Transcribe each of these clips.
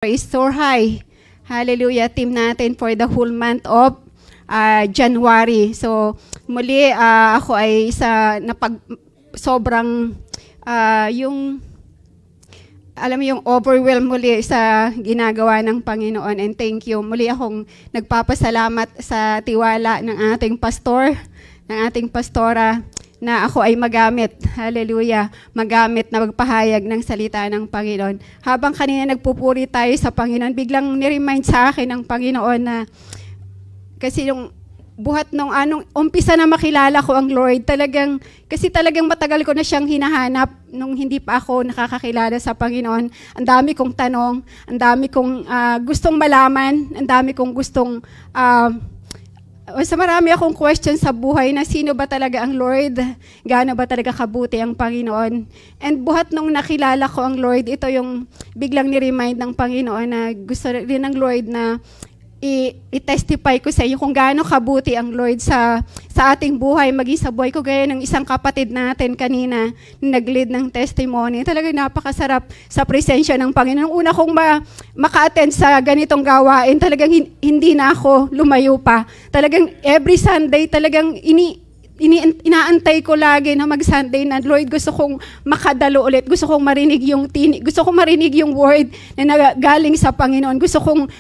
is soar high. Hallelujah, team natin for the whole month of January. So, muli ako ay sobrang alam mo yung overwhelm muli sa ginagawa ng Panginoon, and thank you. Muli akong nagpapasalamat sa tiwala ng ating pastor, ng ating pastora, na ako ay magamit, hallelujah, magamit na magpahayag ng salita ng Panginoon. Habang kanina nagpupuri tayo sa Panginoon, biglang niremind sa akin ng Panginoon na, kasi yung buhat nung umpisa na makilala ko ang Lord, talagang matagal ko na siyang hinahanap nung hindi pa ako nakakakilala sa Panginoon. Ang dami kong tanong, ang dami kong gustong malaman, ang dami kong gustong marami akong question sa buhay na sino ba talaga ang Lord? Gaano ba talaga kabuti ang Panginoon? And buhat nung nakilala ko ang Lord, ito yung biglang ni-remind ng Panginoon na gusto rin ng Lord na i-testify ko sa inyo kung gaano kabuti ang Lord sa ating buhay, maging sa buhay ko, gaya ng isang kapatid natin kanina nag-lead ng testimony. Talagang napakasarap sa presensya ng Panginoon. Nung una kong maka-attend sa ganitong gawain, talagang hindi na ako lumayo pa. Talagang every Sunday, talagang inaantay ko lagi na mag-Sunday na, Lord, gusto kong makadalo ulit. Gusto kong marinig gusto kong marinig yung word na nagaling sa Panginoon. Gusto kong,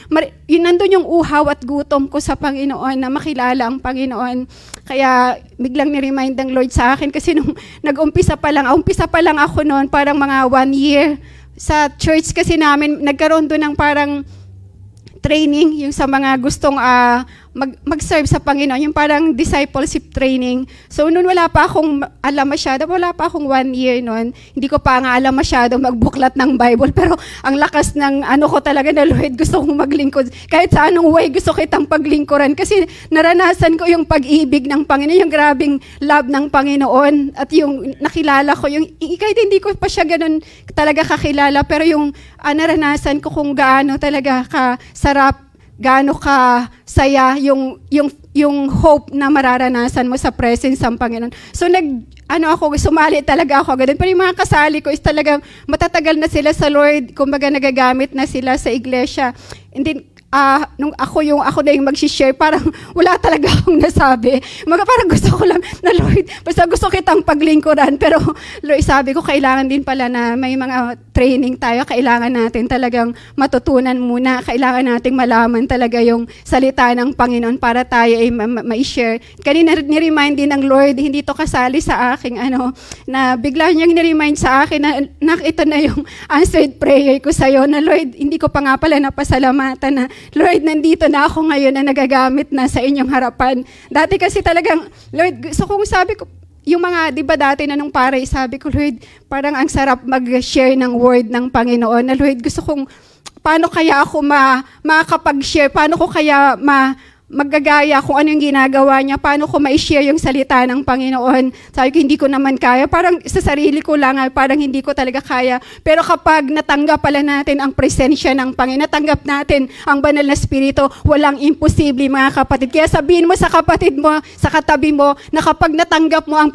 nandun yung uhaw at gutom ko sa Panginoon, na makilala ang Panginoon. Kaya biglang ni-remind ng Lord sa akin, kasi nung umpisa pa lang ako noon, parang mga 1 year. Sa church kasi namin, nagkaroon doon ng parang training, yung sa mga gustong mag-serve sa Panginoon, yung parang discipleship training. So, noon wala pa akong alam masyado, wala pa akong 1 year noon. Hindi ko pa nga alam masyado magbuklat ng Bible, pero ang lakas ng ko talaga na, Lord, gusto kong maglingkod. Kahit sa anong way, gusto kitang paglingkuran. Kasi naranasan ko yung pag-ibig ng Panginoon, yung grabing love ng Panginoon, at yung nakilala ko, kahit hindi ko pa siya ganun talaga kakilala, pero yung naranasan ko kung gaano talaga kasarap, gaano ka saya yung hope na mararanasan mo sa presence ng Panginoon. So sumali talaga ako ganun. Pero yung mga kasali ko is talagang matatagal na sila sa Lord, kumbaga nagagamit na sila sa iglesia. And then nung ako na yung mag-share, parang wala talaga akong nasabi. Parang gusto ko lang na, Lord, basta gusto kitang paglingkuran. Pero Lord, sabi ko, kailangan din pala na may mga training tayo. Kailangan natin talagang matutunan muna. Kailangan nating malaman talaga yung salita ng Panginoon para tayo ay ma-share. Kanina ni-remind din ng Lord, hindi to kasali sa aking na bigla niyang ni-remind sa akin na ito na yung answered prayer ko sa'yo, na Lord, hindi ko pa nga pala napasalamatan na, Lord, nandito na ako ngayon na nagagamit na sa inyong harapan. Dati kasi talagang, Lord, sabi ko, yung mga, di ba dati na nung pare, sabi ko, Lord, parang ang sarap mag-share ng word ng Panginoon. Na Lord, gusto kong, paano kaya ako makakapag-share? Paano ko kaya magagaya kung ano yung ginagawa niya? Paano ko ma-share yung salita ng Panginoon? Sabi ko, hindi ko naman kaya. Parang sa sarili ko lang, parang hindi ko talaga kaya. Pero kapag natanggap pala natin ang presensya ng Panginoon, natanggap natin ang banal na Espiritu, walang imposible, mga kapatid. Kaya sabihin mo sa kapatid mo, sa katabi mo, na kapag natanggap mo ang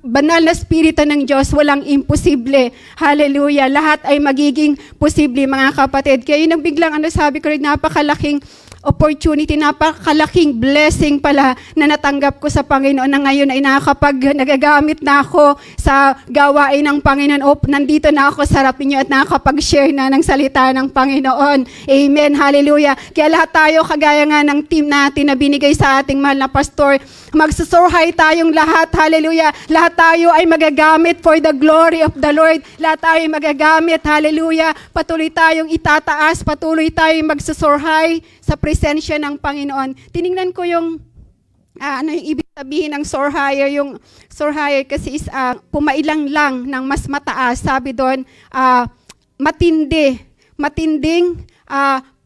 banal na Espiritu ng Diyos, walang imposible. Hallelujah. Lahat ay magiging posible, mga kapatid. Kaya yun ang biglang sabi ko rin, napakalaking opportunity, napakalaking blessing pala na natanggap ko sa Panginoon, na ngayon ay nagagamit na ako sa gawain ng Panginoon. Nandito na ako sa harap niyo at nakakapag-share na ng salita ng Panginoon. Amen. Hallelujah. Kaya lahat tayo, kagaya nga ng team natin na binigay sa ating mahal na pastor, magsusoar high tayong lahat. Hallelujah. Lahat tayo ay magagamit for the glory of the Lord. Lahat tayo ay magagamit. Hallelujah. Patuloy tayong itataas. Patuloy tayong magsusoar high sa presensya ng Panginoon. Tiningnan ko yung yung ibig sabihin ng soar higher. Yung soar higher kasi is pumailang lang ng mas mataas. Sabi doon, matinding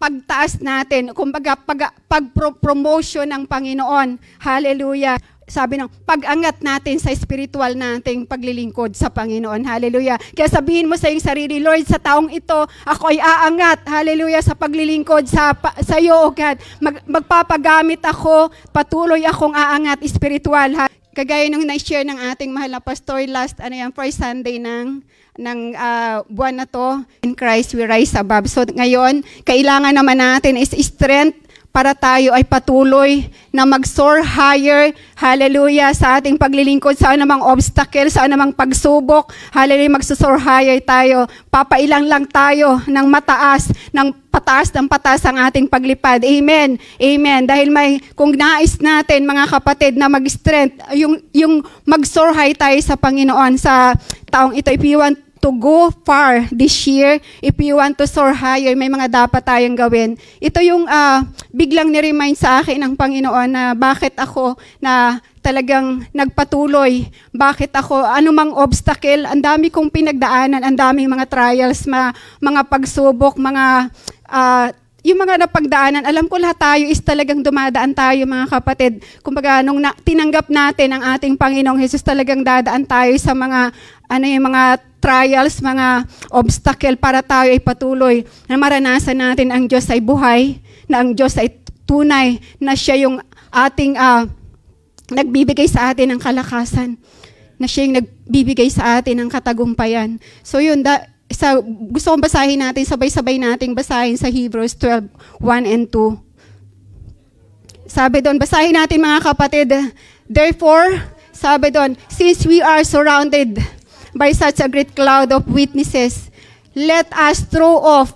pagtaas natin. Kumbaga, pag-promotion ng Panginoon. Hallelujah. Sabi ng pag-angat natin sa spiritual nating paglilingkod sa Panginoon. Hallelujah. Kaya sabihin mo sa iyong sarili, Lord, sa taong ito, ako ay aangat. Hallelujah. Sa paglilingkod sa iyo, O God. Magpapagamit ako, patuloy akong aangat spiritual. kagaya nung na-share ng ating mahal na pastor last, first Sunday ng buwan na to, in Christ we rise above. So ngayon, kailangan naman natin is strength para tayo ay patuloy na mag-soar higher, hallelujah, sa ating paglilingkod, sa anumang obstacle, sa anumang pagsubok, hallelujah, mag-soar higher tayo. Papailang lang tayo ng mataas, ng pataas ang ating paglipad. Amen. Amen. Dahil kung nais natin, mga kapatid, na mag-strength, yung mag-soar high tayo sa Panginoon sa taong ito, if you want to go far this year, if you want to soar higher, may mga dapat tayong gawin. Ito yung biglang ni-remind sa akin ng Panginoon na bakit ako na talagang nagpatuloy, bakit ako, anumang obstacle, ang dami kong pinagdaanan, ang daming mga trials, mga pagsubok, yung mga napagdaanan, alam ko lahat tayo is talagang dumadaan tayo, mga kapatid. Kumbaga, nung tinanggap natin ang ating Panginoong Jesus, talagang dadaan tayo sa mga trials, mga obstacle para tayo ay patuloy na maranasan natin ang Diyos ay buhay, na ang Diyos ay tunay, na siya yung ating nagbibigay sa atin ng kalakasan, na siya yung nagbibigay sa atin ng katagumpayan. So yun, gusto kong basahin natin, sabay-sabay nating basahin sa Hebrews 12, 1 and 2. Sabi doon, basahin natin mga kapatid, therefore, sabi doon, since we are surrounded by such a great cloud of witnesses, let us throw off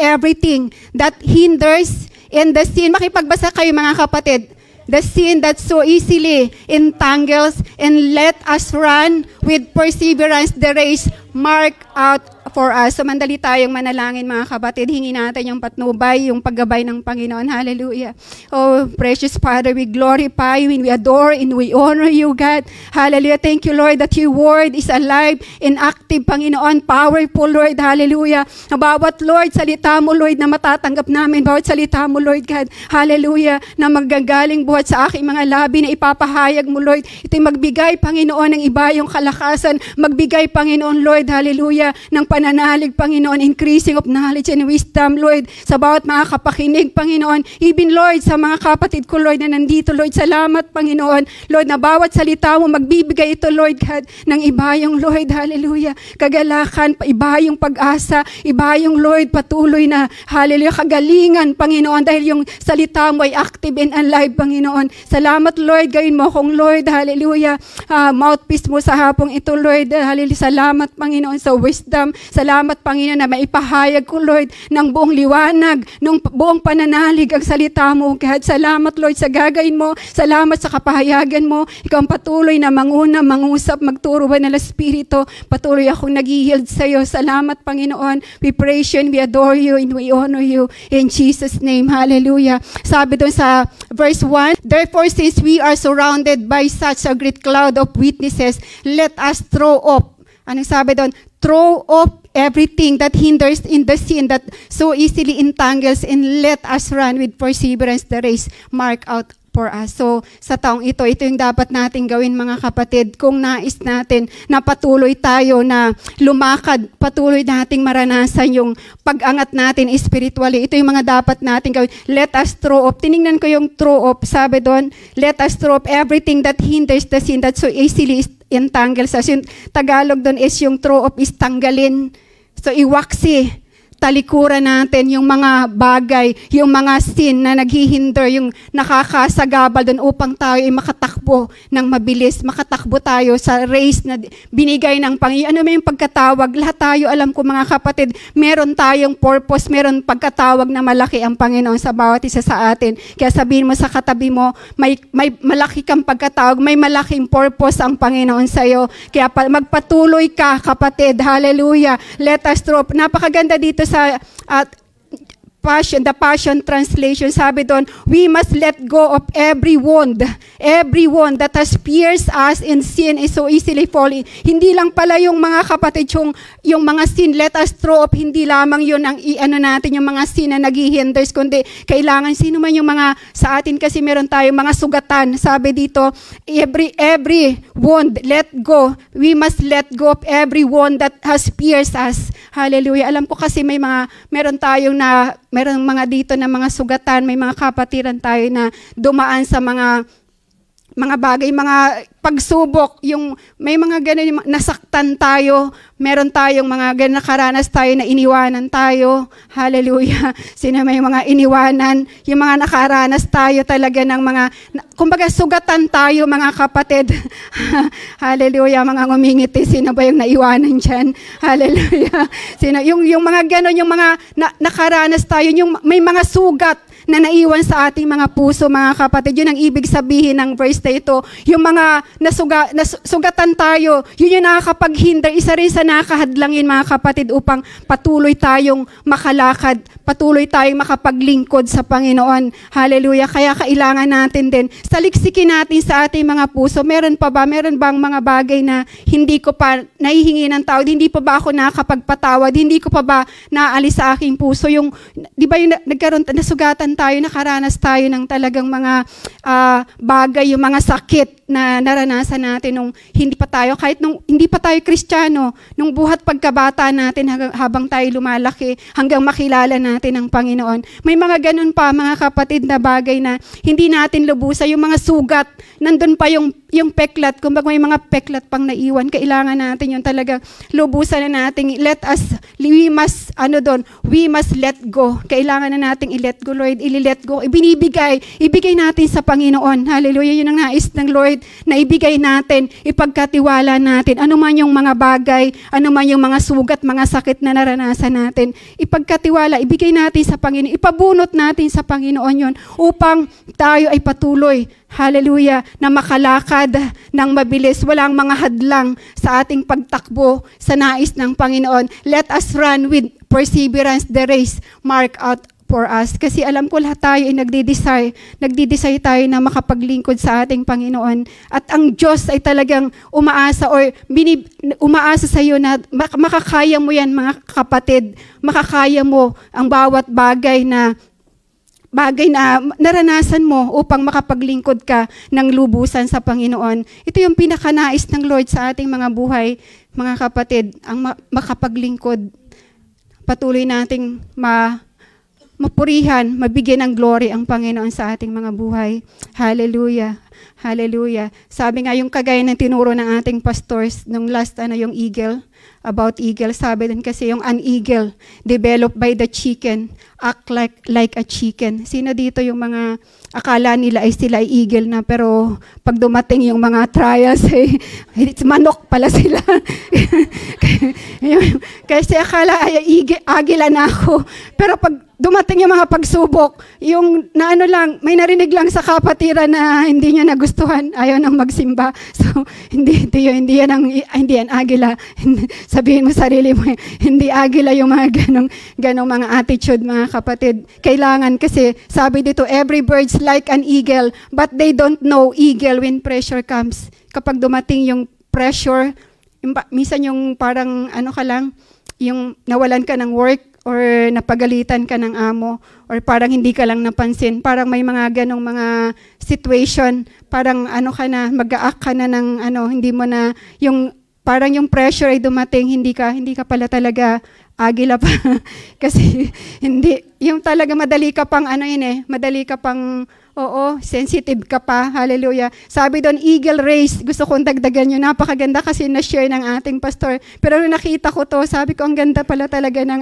everything that hinders and the sin. Makipagbasa kayo mga kapatid. The sin that so easily entangles, and let us run with perseverance the race marked out for us. So mandali tayong manalangin mga kapatid. Hingi natin yung patnubay, yung paggabay ng Panginoon. Hallelujah. Oh, precious Father, we glorify you and we adore and we honor you, God. Hallelujah. Thank you, Lord, that your word is alive and active, Panginoon. Powerful, Lord. Hallelujah. Bawat, Lord, salita mo, Lord, na matatanggap namin. Bawat salita mo, Lord God. Hallelujah. Na magagaling buhat sa aking mga labi na ipapahayag mo, Lord. Ito'y magbigay, Panginoon, ng iba yung kalakasan. Magbigay, Panginoon, Lord, hallelujah, ng pananalig, Panginoon, increasing of knowledge and wisdom, Lord, sa bawat mga kapakinig, Panginoon. Even, Lord, sa mga kapatid ko, Lord, na nandito, Lord, salamat, Panginoon. Lord, na bawat salita mo, magbibigay ito, Lord God, ng iba yung, Lord, hallelujah, kagalakan, iba yung pag-asa, iba yung, Lord, patuloy na, hallelujah, kagalingan, Panginoon, dahil yung salita mo ay active and alive, Panginoon. Salamat, Lord, gawin mo akong, Lord, hallelujah, mouthpiece mo sa hapong ito, Lord, hallelujah, salamat, Panginoon, sa wisdom. Salamat, Panginoon, na maipahayag ko, Lord, ng buong liwanag, ng buong pananalig ang salita mo, God. Salamat, Lord, sa gagawin mo. Salamat sa kapahayagan mo. Ikaw ang patuloy na manguna, mangusap, magturo ba ng Espiritu. Patuloy akong nag-yield sa iyo. Salamat, Panginoon. We praise you and we adore you and we honor you. In Jesus' name, hallelujah. Sabi doon sa verse 1, therefore, since we are surrounded by such a great cloud of witnesses, let us throw off. Anong sabi doon? Throw off everything that hinders in the sin that so easily entangles, and let us run with perseverance the race marked out for us. So, sa taong ito yung dapat natin gawin, mga kapatid. Kung nais natin na patuloy tayo na lumakad, patuloy nating maranasan yung pag-angat natin spiritually. Ito yung mga dapat natin gawin. Let us throw off. Tinignan ko yung throw off. Sabi doon, let us throw off everything that hinders the sin that so easily entangles us. Yung Tagalog doon is yung throw off is tanggalin. So, iwaksi. Talikuran natin yung mga bagay, yung mga sin na naghihinder, yung nakakasagabal doon upang tayo ay makatakbo ng mabilis, makatakbo tayo sa race na binigay ng Panginoon. Ano may yung pagkatawag? Lahat tayo, alam ko mga kapatid, meron tayong purpose, meron pagkatawag na malaki ang Panginoon sa bawat isa sa atin. Kaya sabihin mo sa katabi mo, may malaki kang pagkatawag, may malaking purpose ang Panginoon sa iyo. Kaya magpatuloy ka, kapatid. Hallelujah. Let us throw. Napakaganda dito sa the Passion Translation, sabi doon, we must let go of every wound that has pierced us in sin is so easily falling. Hindi lang pala yung mga kapatid, yung mga sin, let us throw up, hindi lamang yun ang natin, yung mga sin na naghihinders, kundi kailangan, sino man yung mga, sa atin kasi meron tayong mga sugatan, sabi dito, every wound, let go. We must let go of every wound that has pierced us. Hallelujah. Alam ko kasi meron mga dito na mga sugatan, may mga kapatiran tayo na dumaan sa mga mga bagay, mga pagsubok, yung may mga ganun, yung nasaktan tayo, meron tayong mga ganun, nakaranas tayo na iniwanan tayo. Hallelujah. Sino may mga iniwanan, yung mga nakaranas tayo talaga ng mga, kumbaga sugatan tayo mga kapatid. Hallelujah, mga ngumingiti, sino ba yung naiwanan dyan? Hallelujah. Sino, yung mga ganun, yung mga nakaranas tayo, yung may mga sugat na naiwan sa ating mga puso, mga kapatid. Yun ang ibig sabihin ng verse na ito. Yung mga nasugatan tayo, yun yung nakakapaghinder. Isa rin sa nakakahadlangin, mga kapatid, upang patuloy tayong makalakad, patuloy tayong makapaglingkod sa Panginoon. Hallelujah. Kaya kailangan natin din, saliksikin natin sa ating mga puso, meron bang mga bagay na hindi ko pa nahihingi ng tawad, hindi pa ba ako nakakapagpatawad, hindi ko pa ba naalis sa aking puso? Yung, di ba yung nagkaroon, nasugatan tayo, nakaranas tayo ng talagang mga bagay, yung mga sakit na naranasan natin nung hindi pa tayo, kahit nung hindi pa tayo Kristiyano, nung buhat pagkabata natin habang tayo lumalaki, hanggang makilala natin ang Panginoon. May mga ganun pa, mga kapatid, na bagay na hindi natin lubusan, yung mga sugat, nandun pa yung peklat, kumbaga may mga peklat pang naiwan, kailangan natin yung talagang lubusan na natin, we must let go. Kailangan na nating i-let go, Lord, i-let go, ibigay natin sa Panginoon. Hallelujah, yun ang nais ng Lord, na ibigay natin, ipagkatiwala natin, ano man yung mga bagay, ano man yung mga sugat, mga sakit na naranasan natin, ipagkatiwala, ibigay natin sa Panginoon, ipabunot natin sa Panginoon yun, upang tayo ay patuloy, hallelujah, na makalakad ng mabilis, walang mga hadlang sa ating pagtakbo sa nais ng Panginoon. Let us run with perseverance the race marked out for us. Kasi alam ko lahat tayo ay nagdi-desire tayo na makapaglingkod sa ating Panginoon. At ang Diyos ay talagang umaasa sa iyo na makakaya mo yan, mga kapatid. Makakaya mo ang bawat bagay na naranasan mo upang makapaglingkod ka ng lubusan sa Panginoon. Ito yung pinakanais ng Lord sa ating mga buhay, mga kapatid, ang makapaglingkod. Patuloy nating mapurihan, mabigyan ng glory ang Panginoon sa ating mga buhay. Hallelujah. Hallelujah. Sabi nga yung kagaya ng tinuro ng ating pastors nung last yung eagle, about eagle, sabi din kasi yung an eagle developed by the chicken act like a chicken. Sino dito yung mga akala nila ay sila ay eagle na, pero pag dumating yung mga trials it's manok pala sila. Kasi akala ay agila na ako, pero pag dumating yung mga pagsubok, yung may narinig lang sa kapatiran na hindi niya nagustuhan, ayaw nang magsimba. So, hindi yan agila. Sabihin mo sarili mo, hindi agila yung mga ganong mga attitude, mga kapatid. Kailangan kasi, sabi dito, every bird's like an eagle, but they don't know eagle when pressure comes. Kapag dumating yung pressure, minsan yung parang yung nawalan ka ng work, or napagalitan ka ng amo, or parang hindi ka lang napansin, parang may mga ganong mga situation, parang mag-a-act ka na ng hindi mo na, parang yung pressure ay dumating, hindi ka pala talaga agila pa. Kasi hindi, yung talaga madali ka pang madali ka pang, sensitive ka pa. Hallelujah. Sabi doon, eagle race. Gusto kong dagdagan yun. Napakaganda kasi na-share ng ating pastor. Pero nung nakita ko to, sabi ko, ang ganda pala talaga ng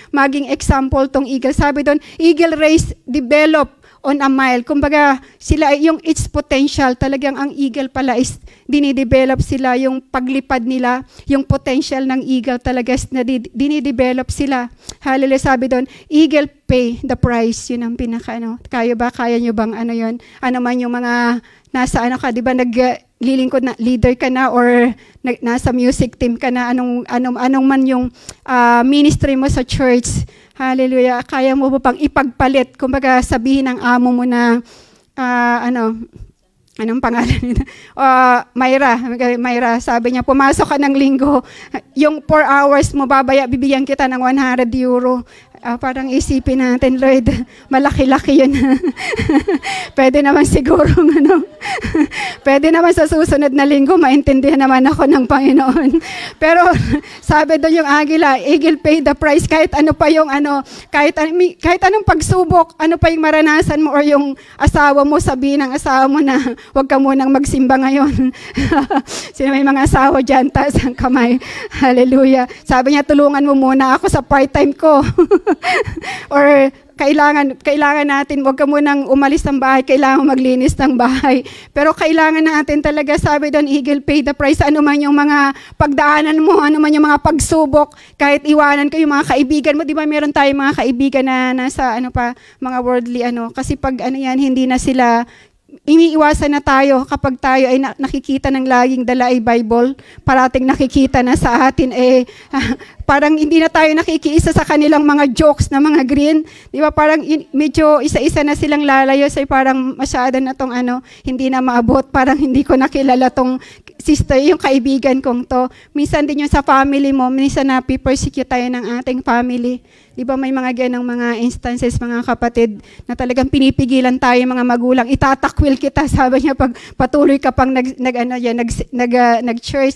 maging example tong eagle. Sabi doon, eagle race develop on a mile. Kumbaga, sila, yung its potential, talagang ang eagle pala is dinidevelop sila, yung paglipad nila, yung potential ng eagle talaga is dinidevelop sila. Hallelujah, sabi doon, eagle pay the price. Yun ang pinaka, kaya nyo bang yun? Ano man yung mga, nasa ka, di ba, naglilingkod na, leader ka na, or nasa music team ka na, anong man yung ministry mo sa church. Hallelujah. Kaya mo ba pang ipagpalit? Kumbaga sabihin ng amo mo na, anong pangalan nito? Myra, sabi niya, pumasok ka ng linggo, yung 4 hours mo, bibigyan kita ng 100 euro. Parang isipin natin, Lord, malaki-laki yun. Pwede naman siguro, pwede naman sa susunod na linggo, maintindihan naman ako ng Panginoon. Pero sabi doon yung Agila, Eagle pay the price, kahit ano pa yung kahit anong pagsubok, ano pa yung maranasan mo or yung asawa mo, sabihin ng asawa mo na huwag ka munang magsimba ngayon. Sino may mga asawa dyan, taas ang kamay. Hallelujah. Sabi niya, tulungan mo muna ako sa part-time ko. Or kailangan natin, huwag ka munang umalis ng bahay, kailangan maglinis ng bahay. Pero kailangan natin talaga, sabi doon, Eagle pay the price, ano man yung mga pagdaanan mo, ano man yung mga pagsubok, kahit iwanan ko yung mga kaibigan mo, di ba meron tayong mga kaibigan na nasa mga worldly kasi pag yan, hindi na sila, iniiwasan na tayo kapag tayo ay nakikita ng laging dala ay Bible, parating nakikita na sa atin parang hindi na tayo nakikiisa sa kanilang mga jokes na mga green. Di ba parang medyo isa-isa na silang lalayo sa parang masyado na tong hindi na maabot, parang hindi ko nakilala tong sister, yung kaibigan kong to. Minsan din yung sa family mo, minsan na persecute tayo ng ating family. Di ba may mga ganang mga instances, mga kapatid, na talagang pinipigilan tayo mga magulang, itatakwil kita, sabi niya, pag patuloy ka pang nag-church,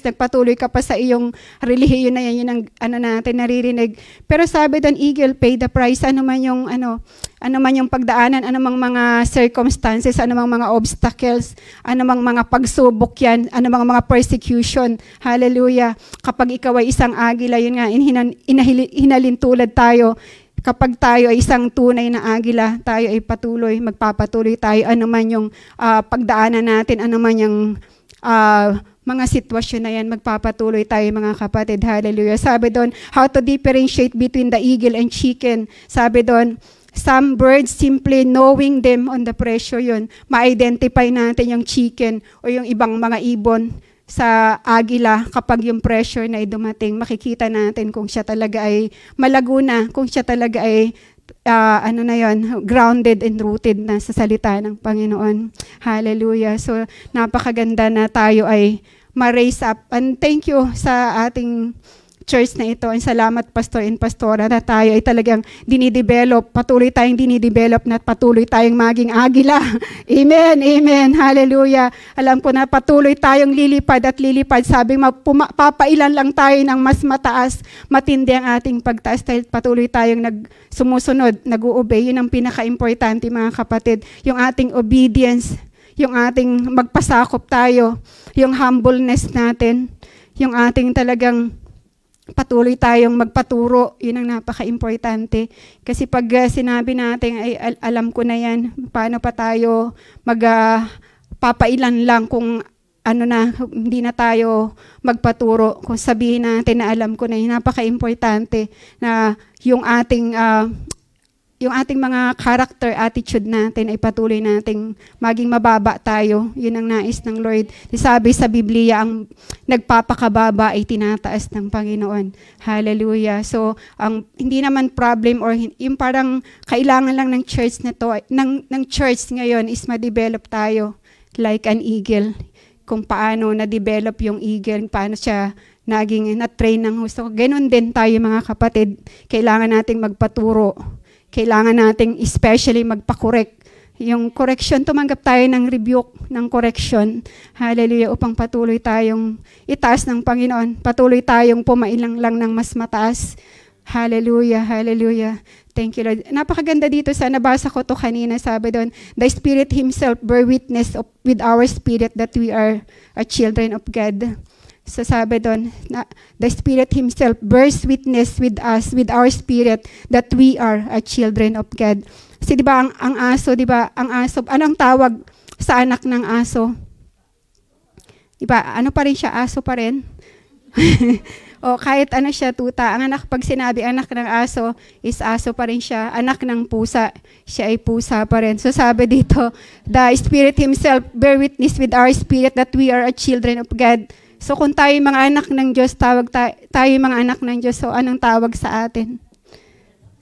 nagpatuloy ka pa sa iyong relihiyon na yan, yun ang natin naririnig. Pero sabi doon, Eagle pay the price, ano man yung pagdaanan, ano mang mga circumstances, ano mang mga obstacles, ano mang mga pagsubok yan, ano mang mga persecution. Hallelujah. Kapag ikaw ay isang agila, yun nga, hinalintulad tayo. Kapag tayo ay isang tunay na agila, tayo ay magpapatuloy tayo, ano man yung pagdaanan natin, ano man yung mga sitwasyon na yan, magpapatuloy tayo mga kapatid. Hallelujah. Sabi doon, how to differentiate between the eagle and chicken. Sabi doon, some birds, simply knowing them on the pressure yun, ma-identify natin yung chicken o yung ibang mga ibon sa agila kapag yung pressure na ay dumating. Makikita natin kung siya talaga ay malago na, kung siya talaga ay grounded and rooted na sa salita ng Panginoon. Hallelujah. So, napakaganda na tayo ay ma-raise up. And thank you sa ating church na ito. And salamat, Pastor and Pastora, na tayo ay talagang dinidevelop, patuloy tayong dinidevelop na patuloy tayong maging agila. Amen, amen, hallelujah. Alam ko na patuloy tayong lilipad at lilipad. Sabi, papailan lang tayo ng mas mataas, matindi ang ating pagtaas dahil patuloy tayong sumusunod, nag-u-obey. Yun ang pinaka-importante mga kapatid. Yung ating obedience, yung ating magpasakop tayo, yung humbleness natin, yung ating talagang patuloy tayong magpaturo, yun ang napaka-importante. Kasi pag sinabi natin, ay alam ko na yan, paano pa tayo papailan lang kung hindi na tayo magpaturo. Kung sabihin natin na alam ko na yun, napaka-importante na yung ating mga character, attitude natin ay patuloy nating maging mababa tayo. Yun ang nais ng Lord. Sabi sa Biblia, ang nagpapakababa ay tinataas ng Panginoon. Hallelujah. So, hindi naman problem or yung parang kailangan lang ng church na to, ng church ngayon is ma-develop tayo like an eagle. Kung paano na-develop yung eagle, paano siya naging na-train ng husto. Ganon din tayo mga kapatid. Kailangan nating magpaturo. Kailangan nating especially magpa-correct. Yung correction, tumanggap tayo ng rebuke, ng correction. Hallelujah, upang patuloy tayong itaas ng Panginoon. Patuloy tayong pumailang lang ng mas mataas. Hallelujah, hallelujah. Thank you, Lord. Napakaganda dito sa nabasa ko to kanina. Sabi doon, the Spirit Himself bear witness with our spirit that we are children of God. So sabi doon, the Spirit Himself bears witness with us, with our spirit, that we are children of God. Kasi di ba ang aso, di ba, anong tawag sa anak ng aso? Di ba, ano pa rin siya, aso pa rin? O kahit siya, tuta. Ang anak, pag sinabi anak ng aso, is aso pa rin siya. Anak ng pusa, siya ay pusa pa rin. So sabi dito, the Spirit Himself bear witness with our spirit that we are children of God. So kung tayo mga anak ng Diyos, tawag tayo mga anak ng Diyos. So anong tawag sa atin?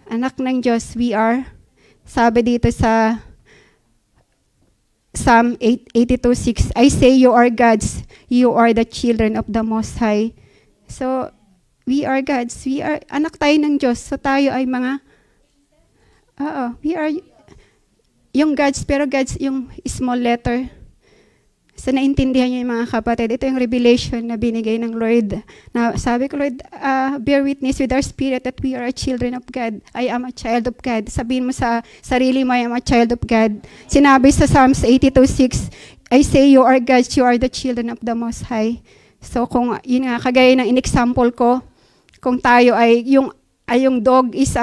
Anak ng Diyos, we are. Sabi dito sa Psalm 82:6, I say you are God's, you are the children of the Most High. So we are God's, we are anak tayo ng Diyos. So tayo ay mga Oo, we are yung God's, pero God's yung small letter. So naintindihan niyo yung mga kapatid. Ito yung revelation na binigay ng Lord. Na sabi ko, Lord, bear witness with our spirit that we are children of God. I am a child of God. Sabihin mo sa sarili mo, I am a child of God. Sinabi sa Psalms 82:6, I say you are God's, you are the children of the Most High. So kung yun nga, kagaya ng in-example ko, kung tayo ay yung dog is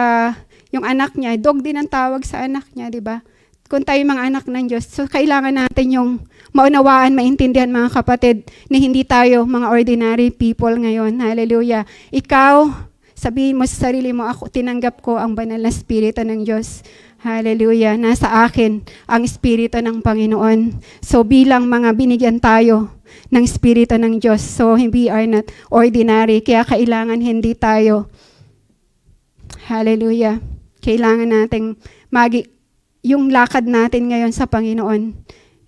yung anak niya, dog din ang tawag sa anak niya, di ba? Kung tayo mga anak ng Diyos, so kailangan natin yung maunawaan, maintindihan mga kapatid, na hindi tayo mga ordinary people ngayon. Hallelujah. Ikaw, sabihin mo sa sarili mo, ako, tinanggap ko ang banal na Espiritu ng Diyos. Hallelujah. Nasa akin ang Espiritu ng Panginoon. So bilang mga binigyan tayo ng Espiritu ng Diyos, so we are not ordinary. Kaya kailangan hindi tayo, hallelujah, kailangan nating yung lakad natin ngayon sa Panginoon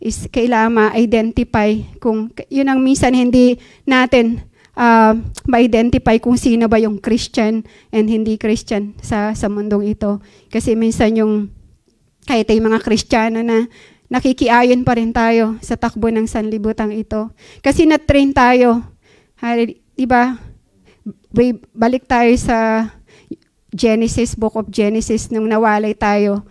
is kailangan ma-identify kung yun ang minsan hindi natin ma-identify kung sino ba yung Christian and hindi Christian sa mundong ito. Kasi minsan yung kahit yung mga Kristiyano na nakikiayon pa rin tayo sa takbo ng sanlibutan ito. Kasi na-train tayo. Diba? Balik tayo sa Genesis, Book of Genesis, nung nawalay tayo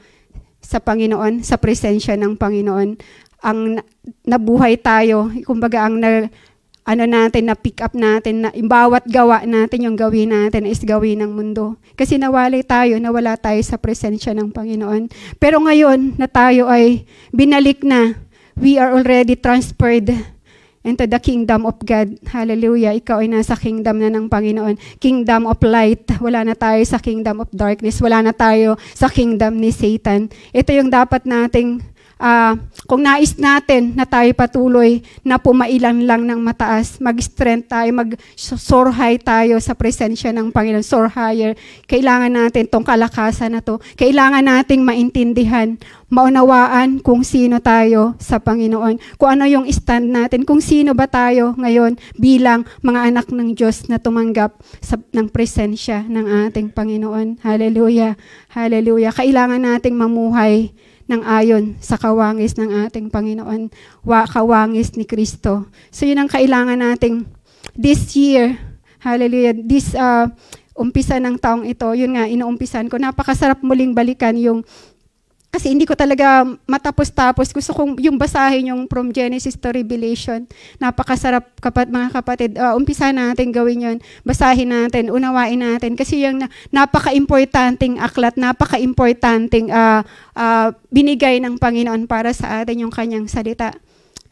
sa Panginoon, sa presensya ng Panginoon. Ang nabuhay tayo, kumbaga ang na pick up natin, na bawat gawa natin, yung gawin natin is gawin ng mundo. Kasi nawalay tayo, nawala tayo sa presensya ng Panginoon. Pero ngayon na tayo ay binalik na, we are already transferred into the kingdom of God. Hallelujah. Ikaw ay nasa kingdom na ng Panginoon. Kingdom of light. Wala na tayo sa kingdom of darkness. Wala na tayo sa kingdom ni Satan. Ito yung dapat nating, kung nais natin na tayo patuloy na pumailan lang ng mataas, mag-strength tayo, mag-soar high tayo sa presensya ng Panginoon, soar higher. Kailangan natin tong kalakasan na to. Kailangan nating maintindihan, maunawaan kung sino tayo sa Panginoon. Kung ano yung stand natin, kung sino ba tayo ngayon bilang mga anak ng Diyos na tumanggap ng presensya ng ating Panginoon. Hallelujah. Hallelujah. Kailangan nating mamuhay ng ayon sa kawangis ng ating Panginoon, kawangis ni Kristo. So yun ang kailangan nating this year, hallelujah, this umpisa ng taong ito, yun nga, inuumpisan ko. Napakasarap muling balikan yung, kasi hindi ko talaga matapos-tapos. Gusto kong yung basahin yung from Genesis to Revelation. Napakasarap, mga kapatid. Umpisa natin gawin yun. Basahin natin, unawain natin. Kasi yung napaka-importanting aklat, napaka-importanting binigay ng Panginoon para sa atin yung kanyang salita.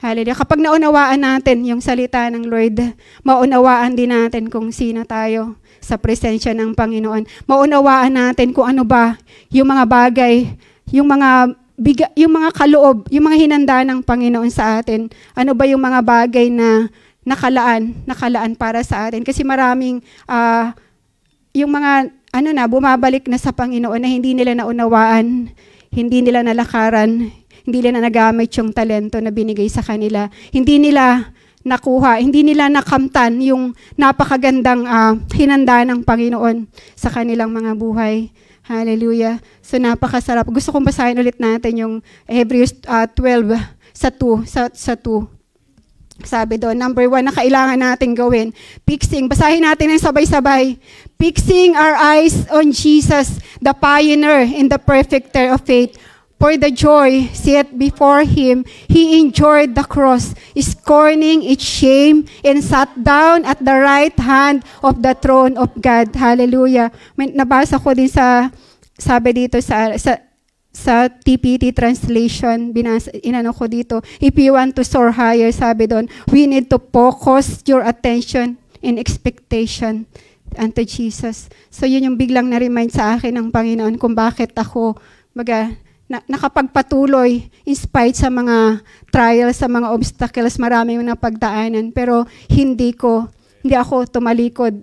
Hallelujah. Kapag naunawaan natin yung salita ng Lord, maunawaan din natin kung sino tayo sa presensya ng Panginoon. Maunawaan natin kung ano ba yung mga bagay, yung mga kaloob, yung mga hinanda ng Panginoon sa atin. Ano ba yung mga bagay na nakalaan para sa atin? Kasi maraming yung mga bumabalik na sa Panginoon na hindi nila naunawaan, hindi nila nalakaran, hindi nila nagamit yung talento na binigay sa kanila. Hindi nila nakuha, hindi nila nakamtan yung napakagandang hinanda ng Panginoon sa kanilang mga buhay. Hallelujah. So napakasarap. Gusto kong basahin ulit natin yung Hebrews 12 sa 2. Sabi doon, number 1 na kailangan natin gawin. Basahin natin ng sabay-sabay. Fixing our eyes on Jesus, the pioneer and the perfecter of faith. For the joy set before him, he endured the cross, scorning its shame, and sat down at the right hand of the throne of God. Hallelujah. Nabasa ko din sabi dito sa TPT translation, inano ko dito, if you want to soar higher, sabi doon, we need to focus your attention in expectation unto Jesus. So yun yung biglang na-remind sa akin ng Panginoon kung bakit ako nakapagpatuloy in spite sa mga trials, sa mga obstacles, marami yung napagdaanan. Pero hindi ako tumalikod.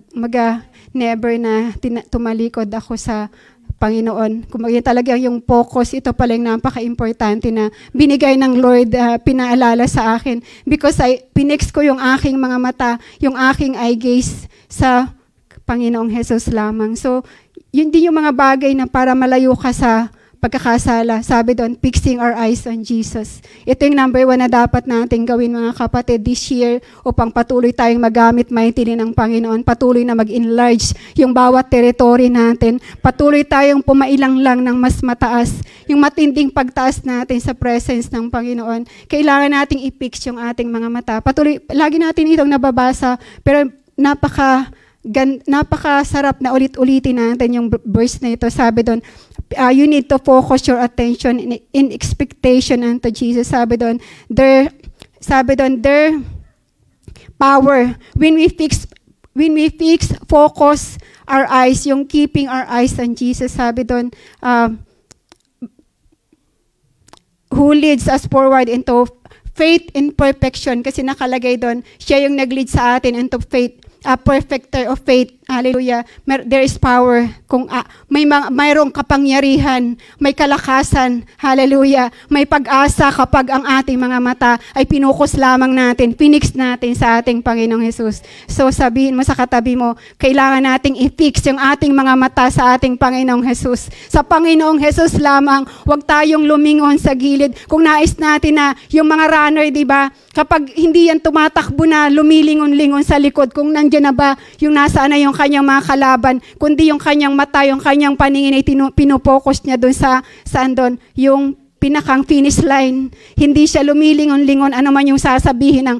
Never na tumalikod ako sa Panginoon. Kung talaga yung focus, ito pala yung napaka-importante na binigay ng Lord, pinaalala sa akin. Because pinex ko yung aking mga mata, yung aking eye gaze sa Panginoong Jesus lamang. So, yun din yung mga bagay na para malayo ka sa pagkakasala. Sabi doon, fixing our eyes on Jesus. Ito yung number 1 na dapat natin gawin, mga kapatid, this year upang patuloy tayong magamit mightily ng Panginoon, patuloy na mag-enlarge yung bawat territory natin, patuloy tayong pumailang lang ng mas mataas, yung matinding pagtaas natin sa presence ng Panginoon. Kailangan nating i-fix yung ating mga mata. Patuloy, lagi natin itong nababasa, pero napakasarap na ulit-ulitin natin yung verse na ito. Sabi doon, you need to focus your attention in expectation unto Jesus. Sabi doon, their power, when we fix, focus our eyes, yung keeping our eyes on Jesus. Sabi doon, who leads us forward into faith in perfection, kasi nakalagay doon, siya yung nag-lead sa atin into faith, perfecter of faith. Hallelujah. There is power. Kung mayroong kapangyarihan, may kalakasan. Hallelujah. May pag-asa kapag ang ating mga mata ay pinukos lamang natin, pinix natin sa ating Panginoong Jesus. So sabihin mo sa katabi mo, kailangan nating i-fix yung ating mga mata sa ating Panginoong Jesus. Sa Panginoong Jesus lamang, huwag tayong lumingon sa gilid. Kung nais natin na yung mga runner, di ba? Kapag hindi yan tumatakbo na, lumilingon-lingon sa likod, kung nandiyan na ba yung nasaan na yung kanyang mga kalaban, kundi yung kanyang mata, yung kanyang paningin ay pinupokus niya doon sa saan doon, yung pinakang finish line. Hindi siya lumilingon-lingon ano man yung sasabihin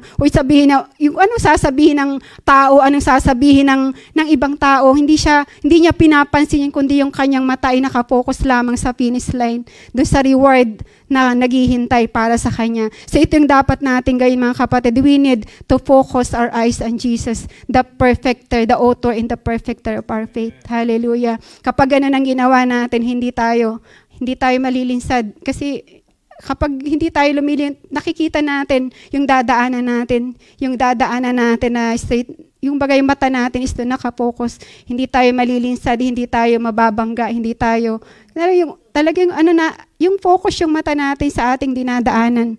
yung anong sasabihin ng tao, anong sasabihin ng ibang tao. Hindi niya pinapansin yun, kundi yung kanyang mata ay nakapokus lamang sa finish line, doon sa reward na naghihintay para sa kanya. So ito yung dapat natin gawin, mga kapatid. We need to focus our eyes on Jesus, the perfecter, the author and the perfecter of our faith. Hallelujah. Kapag ganun ang ginawa natin, hindi tayo malilinsad. Kasi kapag hindi tayo nakikita natin yung dadaanan natin na straight, yung bagay mata natin is doon nakapokus. Hindi tayo malilinsad, hindi tayo mababangga, hindi tayo, yung focus yung mata natin sa ating dinadaanan.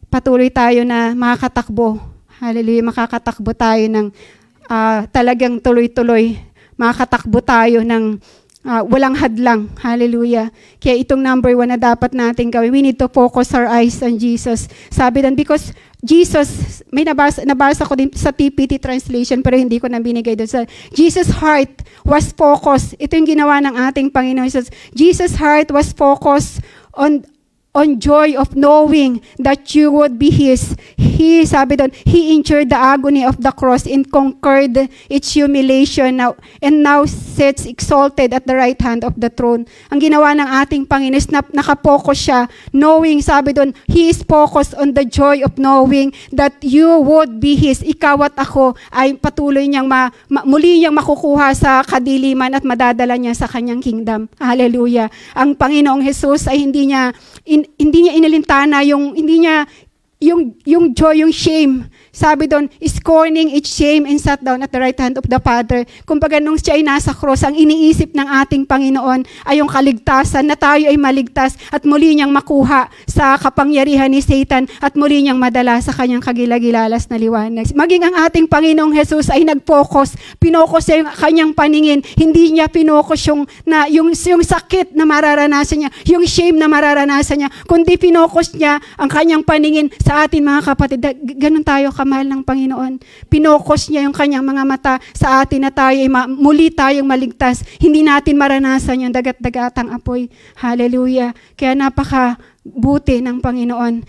Patuloy tayo na makakatakbo. Hallelujah, makakatakbo tayo ng talagang tuloy-tuloy. Makakatakbo tayo ng walang hadlang. Hallelujah. Kaya itong number 1 na dapat natin gawin, we need to focus our eyes on Jesus. Sabi doon, because Jesus, may nabasa ko din sa TPT translation, pero hindi ko na binigay doon. Sa Jesus' heart was focused. Ito yung ginawa ng ating Panginoon Jesus. Jesus' heart was focused on joy of knowing that you would be His. Sabi doon, He endured the agony of the cross and conquered its humiliation and now sits exalted at the right hand of the throne. Ang ginawa ng ating Panginoon is nakapokus siya, knowing, sabi doon, He is focused on the joy of knowing that you would be His. Ikaw at ako ay patuloy niyang muli niyang makukuha sa kadiliman at madadala niya sa kanyang kingdom. Hallelujah. Ang Panginoong Jesus ay hindi niya inalintana yung joy, yung shame. Sabi doon, scorning its shame and sat down at the right hand of the Father. Kumbaga nung siya ay nasa cross, ang iniisip ng ating Panginoon ay yung kaligtasan, na tayo ay maligtas at muli niyang makuha sa kapangyarihan ni Satan at muli niyang madala sa kanyang kagilagilalas na liwanag. Maging ang ating Panginoong Jesus ay nag-focus, pinokos niya yung kanyang paningin, hindi niya pinokos yung sakit na mararanasan niya, yung shame na mararanasan niya, kundi pinokos niya ang kanyang paningin sa atin, mga kapatid. Ganun tayo kamahal ng Panginoon. Pinokos niya yung kanyang mga mata sa atin na tayo ay muli tayong maligtas. Hindi natin maranasan yung dagat-dagatang apoy. Hallelujah. Kaya napakabuti ng Panginoon.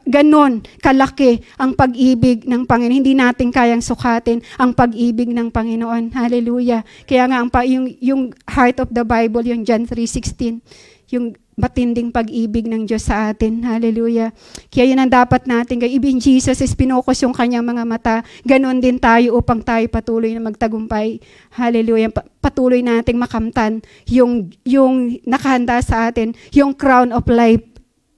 Ganon kalaki ang pag-ibig ng Panginoon. Hindi natin kayang sukatin ang pag-ibig ng Panginoon. Hallelujah. Kaya nga yung heart of the Bible, yung John 3:16, yung matinding pag-ibig ng Diyos sa atin. Hallelujah. Kaya yun ang dapat natin. Even Jesus is pinokos yung kanyang mga mata. Ganon din tayo upang tayo patuloy na magtagumpay. Hallelujah. Patuloy nating makamtan yung nakahanda sa atin, yung crown of life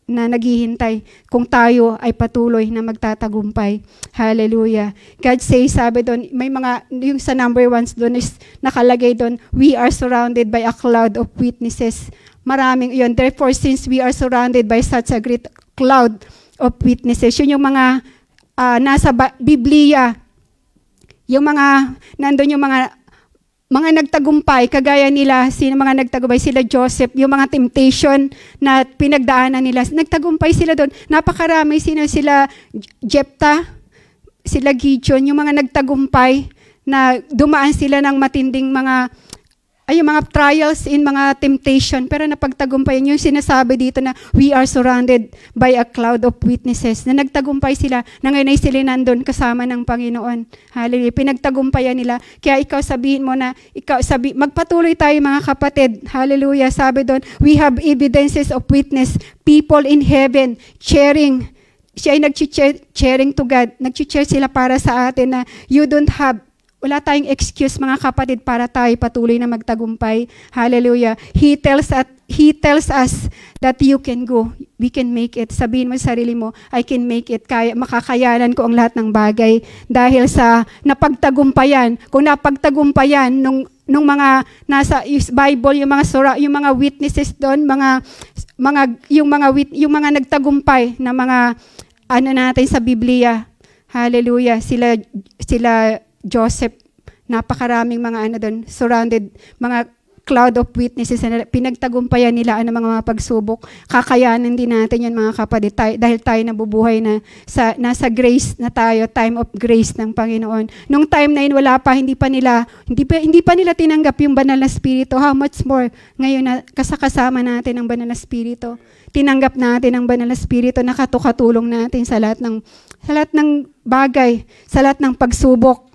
na naghihintay kung tayo ay patuloy na magtatagumpay. Hallelujah. God says, sabi doon, may mga, yung sa number 1 doon is nakalagay doon, we are surrounded by a cloud of witnesses. Maraming yun. Therefore, since we are surrounded by such a great cloud of witnesses, yun yung mga nasa Biblia, yung mga, nandun yung mga mga nagtagumpay, kagaya nila, mga nagtagumpay, sila Joseph, yung mga temptation na pinagdaanan nila, nagtagumpay sila doon. Napakarami, sila Jephthah, sila Gideon, yung mga nagtagumpay na dumaan sila ng matinding mga trials in mga temptation, pero napagtagumpayan. Yung sinasabi dito na we are surrounded by a cloud of witnesses, na nagtagumpay sila, na ngayon ay sila nandun kasama ng Panginoon. Hallelujah. Pinagtagumpayan nila. Kaya ikaw sabihin mo na, magpatuloy tayo mga kapatid. Hallelujah. Sabi doon, we have evidences of witness, people in heaven, sharing. Siya ay nag-sharing to God. Nag-share sila para sa atin na you don't have. Wala tayong excuse mga kapatid para tayo patuloy na magtagumpay. Hallelujah. He tells us that you can go. We can make it. Sabihin mo sa sarili mo, I can make it. Makakayanan ko ang lahat ng bagay dahil sa napagtagumpayan. Kung napagtagumpayan nung mga nasa Bible, yung mga witnesses doon, yung mga nagtagumpay na mga natin sa Biblia. Hallelujah. Sila Joseph, napakaraming mga doon, surrounded, mga cloud of witnesses na pinagtagumpayan nila ang mga pagsubok. Kakayanan din natin yan mga kapatid, dahil tayo nabubuhay na nasa grace na tayo, time of grace ng Panginoon. Nung time na yun, hindi pa nila tinanggap yung banal na spirito. How much more ngayon na kasama natin ang banal na spirito. Tinanggap natin ang banal na spirito, nakatukatulong natin sa lahat ng bagay, sa lahat ng pagsubok,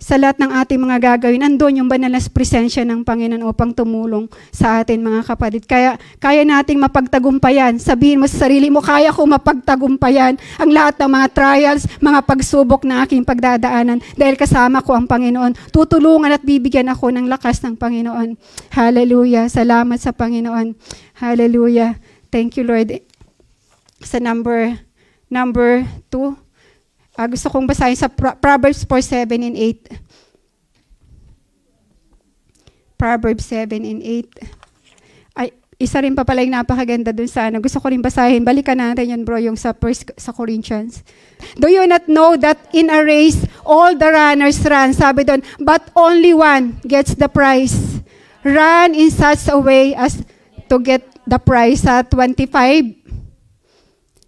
sa lahat ng ating mga gagawin. Andun yung banal na presensya ng Panginoon upang tumulong sa atin mga kapatid. Kaya nating mapagtagumpayan. Sabihin mo sa sarili mo, kaya ko mapagtagumpayan ang lahat ng mga trials, mga pagsubok na aking pagdadaanan dahil kasama ko ang Panginoon. Tutulungan at bibigyan ako ng lakas ng Panginoon. Hallelujah. Salamat sa Panginoon. Hallelujah. Thank you, Lord. Sa number 2, gusto kong basahin sa Proverbs 4:7 and 8. Proverbs 7 and 8. Ay, isa rin pa pala yung napakaganda dun sa gusto ko rin basahin. Balikan natin yun, bro, yung sa Corinthians. Do you not know that in a race, all the runners run? Sabi doon, but only one gets the prize. Run in such a way as to get the prize. Sa 25.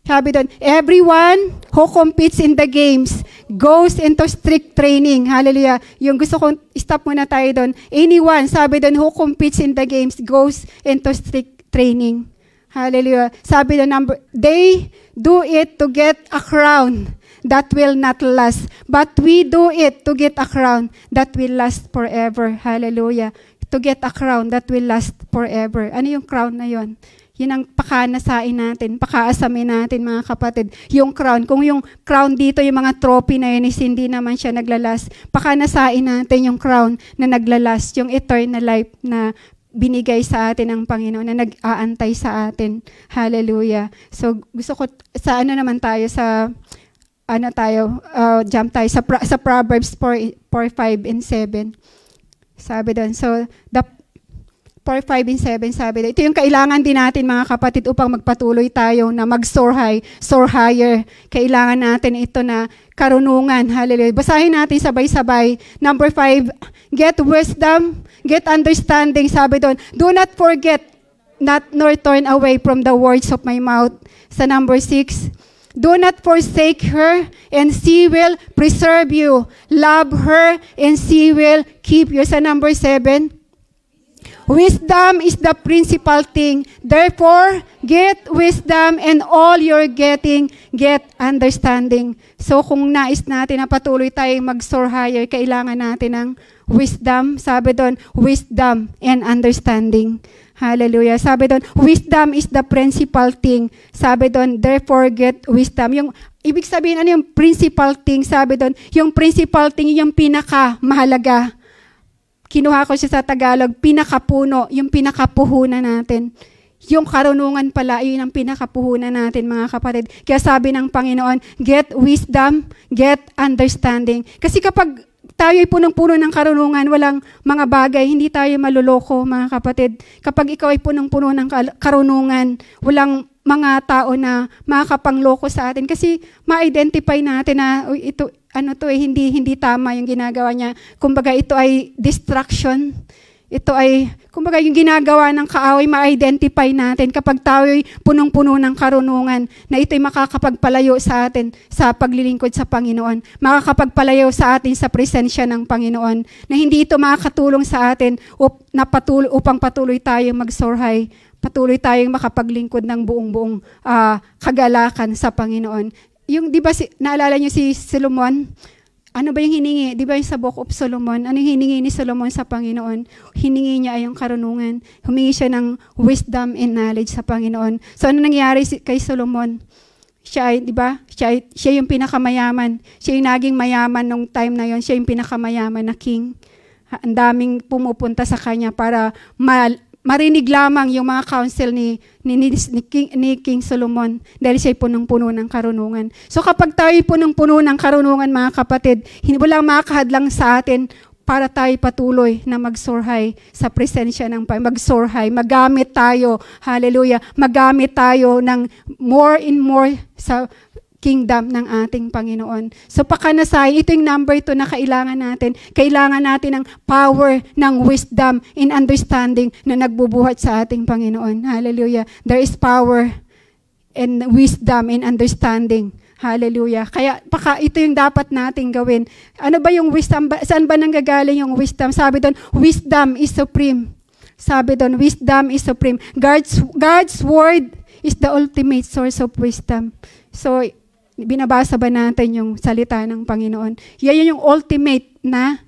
Sabi doon, everyone who competes in the games goes into strict training. Hallelujah. Yung gusto kong stop muna tayo doon. Anyone, sabi doon, who competes in the games goes into strict training. Hallelujah. Sabi doon, they do it to get a crown that will not last. But we do it to get a crown that will last forever. Hallelujah. To get a crown that will last forever. Ano yung crown na yon? Yun ang pakanasain natin, pakaasamin natin mga kapatid. Yung crown, kung yung crown dito, yung mga trophy na yun, hindi naman siya naglalas. Pakanasain natin yung crown na naglalas, yung eternal life na binigay sa atin ng Panginoon, na nag-aantay sa atin. Hallelujah. So gusto ko, naman tayo sa, jump tayo sa Proverbs 4:5 and 7. Sabi doon, so 4:5 and 7, sabi doon. Ito yung kailangan din natin mga kapatid upang magpatuloy tayo na mag-soar higher. Kailangan natin ito na karunungan. Hallelujah. Basahin natin sabay-sabay. Number 5, get wisdom, get understanding. Sabi doon, do not forget, nor turn away from the words of my mouth. Sa number 6, do not forsake her, and she will preserve you. Love her, and she will keep you. Sa number 7, wisdom is the principal thing. Therefore, get wisdom, and all you're getting, get understanding. So kung nais natin na patuloy tayong mag-soar higher, kailangan natin ng wisdom. Sabi doon, wisdom and understanding. Hallelujah. Sabi doon, wisdom is the principal thing. Sabi doon, therefore get wisdom. Yung ibig sabihin, ano yung principal thing? Sabi doon, yung principal thing, yung pinaka-mahalaga. Kinuha ko siya sa Tagalog, pinakapuno, yung pinakapuhunan natin. Yung karunungan pala, yun ang pinakapuhunan natin mga kapatid. Kaya sabi ng Panginoon, get wisdom, get understanding. Kasi kapag tayo ay punong-puno ng karunungan, walang mga bagay, hindi tayo maluloko mga kapatid. Kapag ikaw ay punong-puno ng karunungan, walang mga tao na makakapangloko sa atin. Kasi ma-identify natin na ito, hindi tama yung ginagawa niya. Kumbaga ito ay distraction. Ito ay, kumbaga yung ginagawa ng kaaway, ma-identify natin kapag tayo'y punong-puno ng karunungan na ito'y makakapagpalayo sa atin sa paglilingkod sa Panginoon. Makakapagpalayo sa atin sa presensya ng Panginoon. Na hindi ito makakatulong sa atin upang patuloy tayong magsurhay. Patuloy tayong makapaglingkod ng buong kagalakan sa Panginoon. Yung, di ba, naalala niyo si Solomon? Ano ba yung hiningi? Di ba yung sa Book of Solomon? Ano yung hiningi ni Solomon sa Panginoon? Hiningi niya ay yung karunungan. Humingi siya ng wisdom and knowledge sa Panginoon. So ano nangyari kay Solomon? Siya ay, di ba? Siya yung pinakamayaman. Siya yung naging mayaman nung time na yon. Siya yung pinakamayaman na king. Ang daming pumupunta sa kanya para marinig lamang yung mga counsel ni King Solomon dahil siya'y punong-puno ng karunungan. So kapag tayo'y punong-puno ng karunungan, mga kapatid, walang makakahadlang sa atin para tayo patuloy na magsurhay sa presensya ng Panginoon. Magsurhay, magamit tayo, hallelujah, magamit tayo ng more and more sa kingdom ng ating Panginoon. So pakanasay, ito yung number 2 na kailangan natin. Kailangan natin ng power, ng wisdom, and understanding na nagbubuhat sa ating Panginoon. Hallelujah. There is power and wisdom and understanding. Hallelujah. Kaya ito yung dapat nating gawin. Ano ba yung wisdom? Saan ba nanggagaling yung wisdom? Sabi doon, wisdom is supreme. Sabi doon, wisdom is supreme. God's word is the ultimate source of wisdom. So, binabasa ba natin yung salita ng Panginoon? Yan yung ultimate na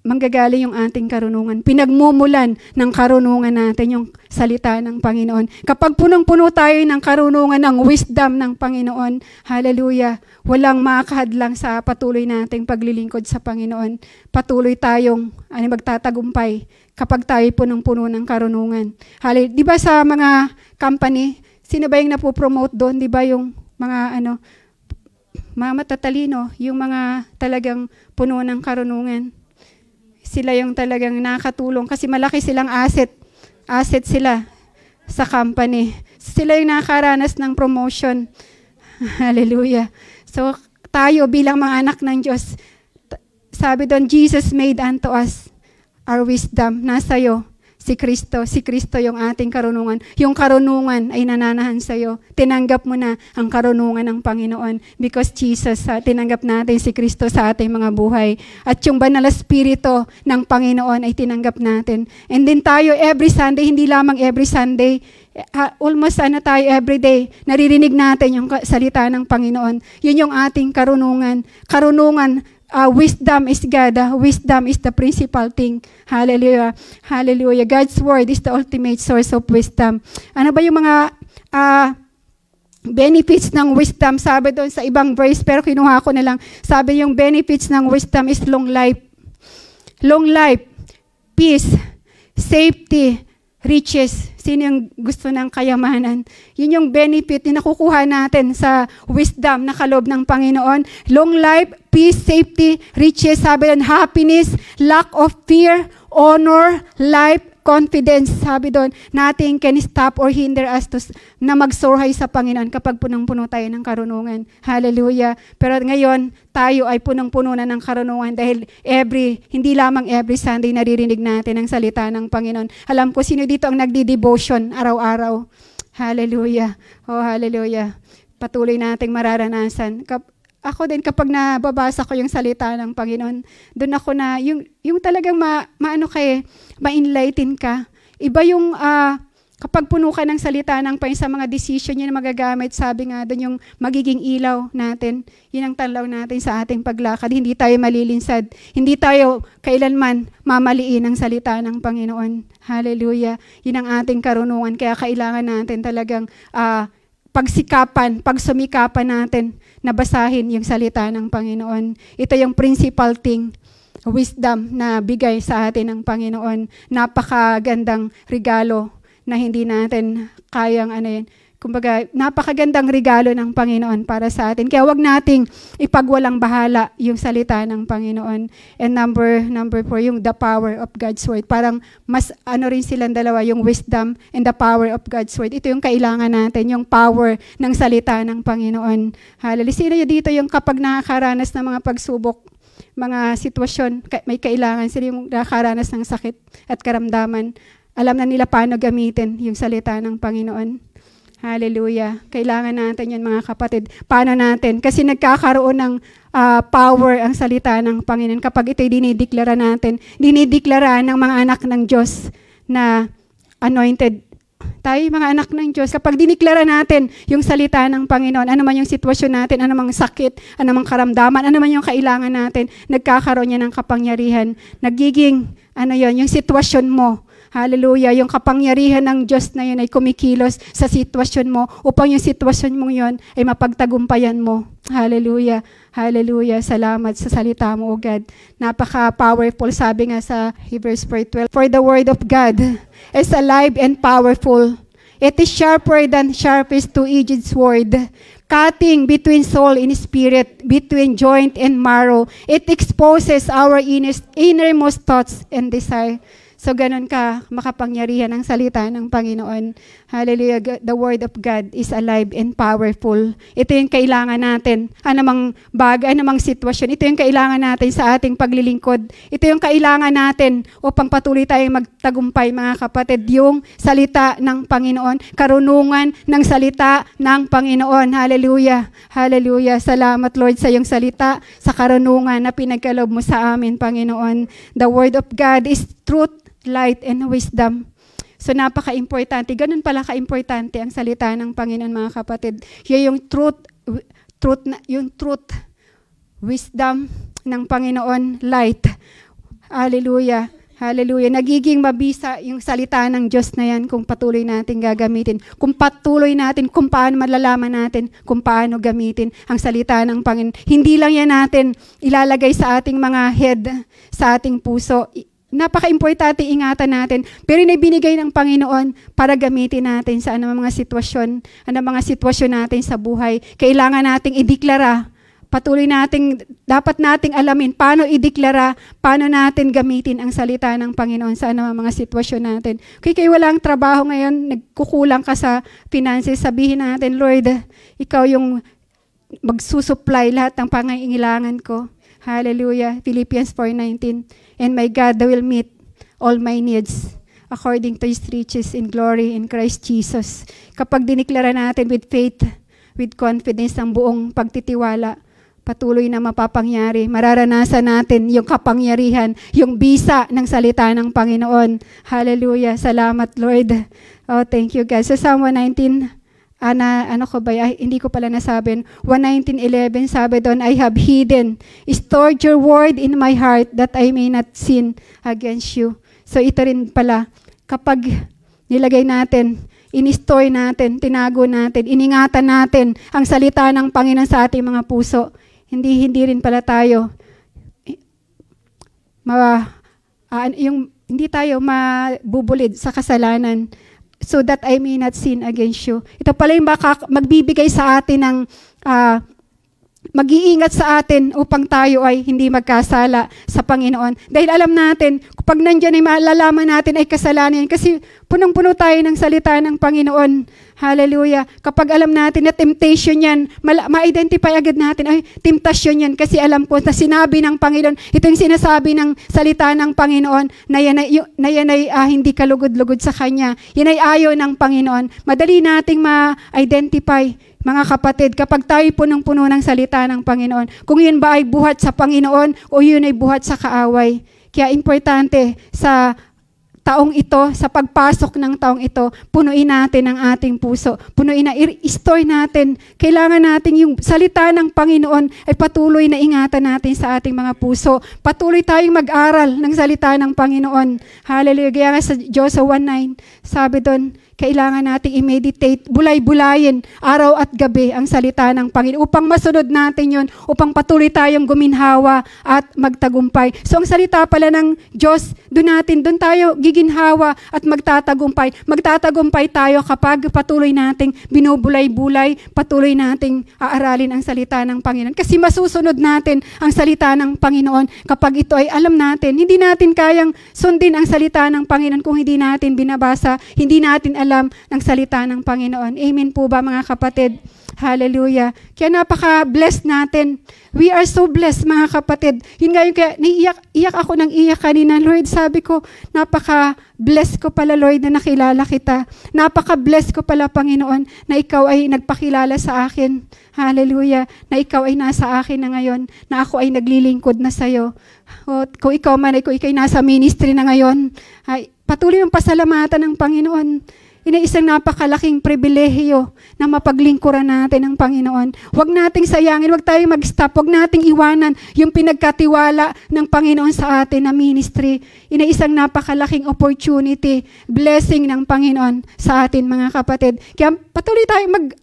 manggagaling yung ating karunungan. Pinagmumulan ng karunungan natin yung salita ng Panginoon. Kapag punong-puno tayo ng karunungan, ng wisdom ng Panginoon, hallelujah, walang makakahadlang sa patuloy nating paglilingkod sa Panginoon. Patuloy tayong magtatagumpay kapag tayo punong-puno ng karunungan. Hallelujah. Di ba sa mga company, sino ba yung napopromote doon? Di ba yung mga mga matatalino, yung mga talagang puno ng karunungan. Sila yung talagang nakatulong kasi malaki silang asset sila sa company. Sila yung nakaranas ng promotion. Hallelujah. So, tayo bilang mga anak ng Diyos, sabi doon, Jesus made unto us our wisdom. Nasa'yo. Si Kristo yung ating karunungan. Yung karunungan ay nananahan sa'yo. Tinanggap mo na ang karunungan ng Panginoon because Jesus, tinanggap natin si Kristo sa ating mga buhay. At yung banal na spirito ng Panginoon ay tinanggap natin. And then tayo every Sunday, hindi lamang every Sunday, almost tayo every day, naririnig natin yung salita ng Panginoon. Yun yung ating karunungan. Wisdom is God. Wisdom is the principal thing. Hallelujah. Hallelujah. God's word is the ultimate source of wisdom. Ano ba yung mga benefits ng wisdom? Sabi doon sa ibang verse, pero kinuha ko na lang. Sabi yung benefits ng wisdom is long life. Long life, peace, safety, riches. Sino yung gusto ng kayamanan? Yun yung benefit na nakukuha natin sa wisdom na kaloob ng Panginoon. Long life, peace, safety, riches, sabi doon, happiness, lack of fear, honor, life, confidence. Sabi doon, nothing can stop or hinder us na magsurhay sa Panginoon kapag punong-puno tayo ng karunungan. Hallelujah. Pero ngayon, tayo ay punong-puno na ng karunungan dahil hindi lamang every Sunday naririnig natin ang salita ng Panginoon. Alam ko sino dito ang nagdi-devotion araw-araw. Hallelujah. Oh, hallelujah. Patuloy nating mararanasan. Ako din kapag nababasa ko yung salita ng Panginoon, doon ako na, yung talagang ma-enlighten ka. Iba yung kapag puno ka ng salita ng Panginoon sa mga decision yun na magagamit, sabi nga doon yung magiging ilaw natin. Yun ang tanaw natin sa ating paglakad. Hindi tayo malilinsad. Hindi tayo kailanman mamaliin ang salita ng Panginoon. Hallelujah. Yun ang ating karunungan. Kaya kailangan natin talagang pagsumikapan natin na basahin yung salita ng Panginoon. Ito yung principal thing, wisdom na bigay sa atin ng Panginoon. Napakagandang regalo na hindi natin kayang Kumbaga, napakagandang regalo ng Panginoon para sa atin. Kaya wag nating ipagwalang bahala yung salita ng Panginoon. And number 4, yung the power of God's word. Parang mas rin silang dalawa, yung wisdom and the power of God's word. Ito yung kailangan natin, yung power ng salita ng Panginoon. Hallelujah. Sino dito yung kapag nakakaranas ng mga pagsubok, mga sitwasyon, may kailangan sila yung nakakaranas ng sakit at karamdaman. Alam na nila paano gamitin yung salita ng Panginoon. Hallelujah. Kailangan natin yun, mga kapatid. Paano natin? Kasi nagkakaroon ng power ang salita ng Panginoon kapag ito'y dinideklara natin. Dinideklara ng mga anak ng Diyos na anointed. Tayo, mga anak ng Diyos, kapag diniklara natin yung salita ng Panginoon, ano man yung sitwasyon natin, ano mang sakit, ano mang karamdaman, ano man yung kailangan natin, nagkakaroon niya ng kapangyarihan. Nagiging, yung sitwasyon mo, hallelujah, yung kapangyarihan ng Diyos na yun ay kumikilos sa sitwasyon mo upang yung sitwasyon mong yun ay mapagtagumpayan mo. Hallelujah, hallelujah, salamat sa salita mo, O God. Napaka-powerful, sabi nga sa Hebrews 4:12, for the word of God is alive and powerful. It is sharper than sharpest two-edged sword, cutting between soul and spirit, between joint and marrow. It exposes our innermost thoughts and desire. So, ganun ka makapangyarihan ang salita ng Panginoon. Hallelujah. The word of God is alive and powerful. Ito yung kailangan natin. Anumang bagay, anumang sitwasyon. Ito yung kailangan natin sa ating paglilingkod. Ito yung kailangan natin upang patuloy tayong magtagumpay, mga kapatid. Yung salita ng Panginoon. Karunungan ng salita ng Panginoon. Hallelujah. Hallelujah. Salamat, Lord, sa iyong salita, sa karunungan na pinagkaloob mo sa amin, Panginoon. The word of God is truth, light, and wisdom. So, napaka-importante. Ganun pala ka-importante ang salita ng Panginoon, mga kapatid. Yung truth, wisdom ng Panginoon, light. Hallelujah. Hallelujah. Nagiging mabisa yung salita ng Diyos na yan kung patuloy natin gagamitin. Kung patuloy natin, kung paano malalaman natin, kung paano gamitin ang salita ng Panginoon. Hindi lang yan natin ilalagay sa ating mga head, sa ating puso. Napaka-importante, ingatan natin. Pero binigay ng Panginoon para gamitin natin sa anumang mga sitwasyon natin sa buhay. Kailangan nating ideklara. Dapat nating alamin paano ideklara, paano natin gamitin ang salita ng Panginoon sa anumang mga sitwasyon natin. Kaya walang trabaho ngayon, nagkukulang ka sa finances, sabihin natin, Lord, ikaw yung magsusupply lahat ng pangangailangan ko. Hallelujah. Philippians 4:19. And my God will meet all my needs according to His riches in glory in Christ Jesus. Kapag diniklara natin with faith, with confidence, ang buong pagtitiwala, patuloy na mapapangyari. Mararanasan natin yung kapangyarihan, yung bisa ng salita ng Panginoon. Hallelujah. Salamat, Lord. Oh, thank you, God. So, Psalm 119, hindi ko pala nasabi. 119:11, sabi doon, I have stored your word in my heart that I may not sin against you. So ito rin pala, kapag nilagay natin, in-store natin, tinago natin, iningatan natin ang salita ng Panginoon sa ating mga puso, hindi rin pala tayo, hindi tayo mabubulid sa kasalanan, so that I may not sin against you. Ito pala yung magbibigay sa atin ng mag-iingat sa atin upang tayo ay hindi magkasala sa Panginoon. Dahil alam natin, kapag nandiyan ay malalaman natin ay kasalanan yan. Kasi punong-puno tayo ng salita ng Panginoon. Hallelujah. Kapag alam natin na temptation yan, ma-identify agad natin, ay, temptasyon yan. Kasi alam po na sinabi ng Panginoon, ito yung sinasabi ng salita ng Panginoon, na yan ay hindi kalugod-lugod sa Kanya. Yan ay ayaw ng Panginoon. Madali nating ma-identify, mga kapatid, kapag tayo punong-puno ng salita ng Panginoon, kung yun ba ay buhat sa Panginoon o yun ay buhat sa kaaway. Kaya importante sa taong ito, sa pagpasok ng taong ito, punuin natin ang ating puso. I-store natin. Kailangan natin yung salita ng Panginoon ay patuloy na ingatan natin sa ating mga puso. Patuloy tayong mag-aral ng salita ng Panginoon. Hallelujah. Kaya nga sa Joshua 1:9, sabi doon, kailangan nating i-meditate, bulay-bulayin, araw at gabi ang salita ng Panginoon upang masunod natin yun, upang patuloy tayong guminhawa at magtagumpay. So ang salita pala ng Diyos, doon tayo giginhawa at magtatagumpay. Magtatagumpay tayo kapag patuloy nating binubulay-bulay, patuloy nating aaralin ang salita ng Panginoon. Kasi masusunod natin ang salita ng Panginoon kapag ito ay alam natin. Hindi natin kayang sundin ang salita ng Panginoon kung hindi natin binabasa, hindi natin alam ng salita ng Panginoon. Amen po ba mga kapatid? Hallelujah. Kaya napaka-blessed natin. We are so blessed mga kapatid. Yun nga yung kaya iyak ako ng iyak kanina. Lord, sabi ko, napaka-blessed ko pala Lord na nakilala kita. Napaka-blessed ko pala Panginoon na ikaw ay nagpakilala sa akin. Hallelujah. Na ikaw ay nasa akin na ngayon. Na ako ay naglilingkod na sa'yo. O, kung ikaw man ay kung ikaw ay nasa ministry na ngayon, ay, patuloy ang pasalamatan ng Panginoon. Isang napakalaking pribilehiyo na mapaglingkuran natin ng Panginoon. Huwag nating sayangin, huwag tayong mag-stop, huwag nating iwanan yung pinagkatiwala ng Panginoon sa atin na ministry. Isang napakalaking opportunity, blessing ng Panginoon sa atin mga kapatid. Kaya patuloy tayong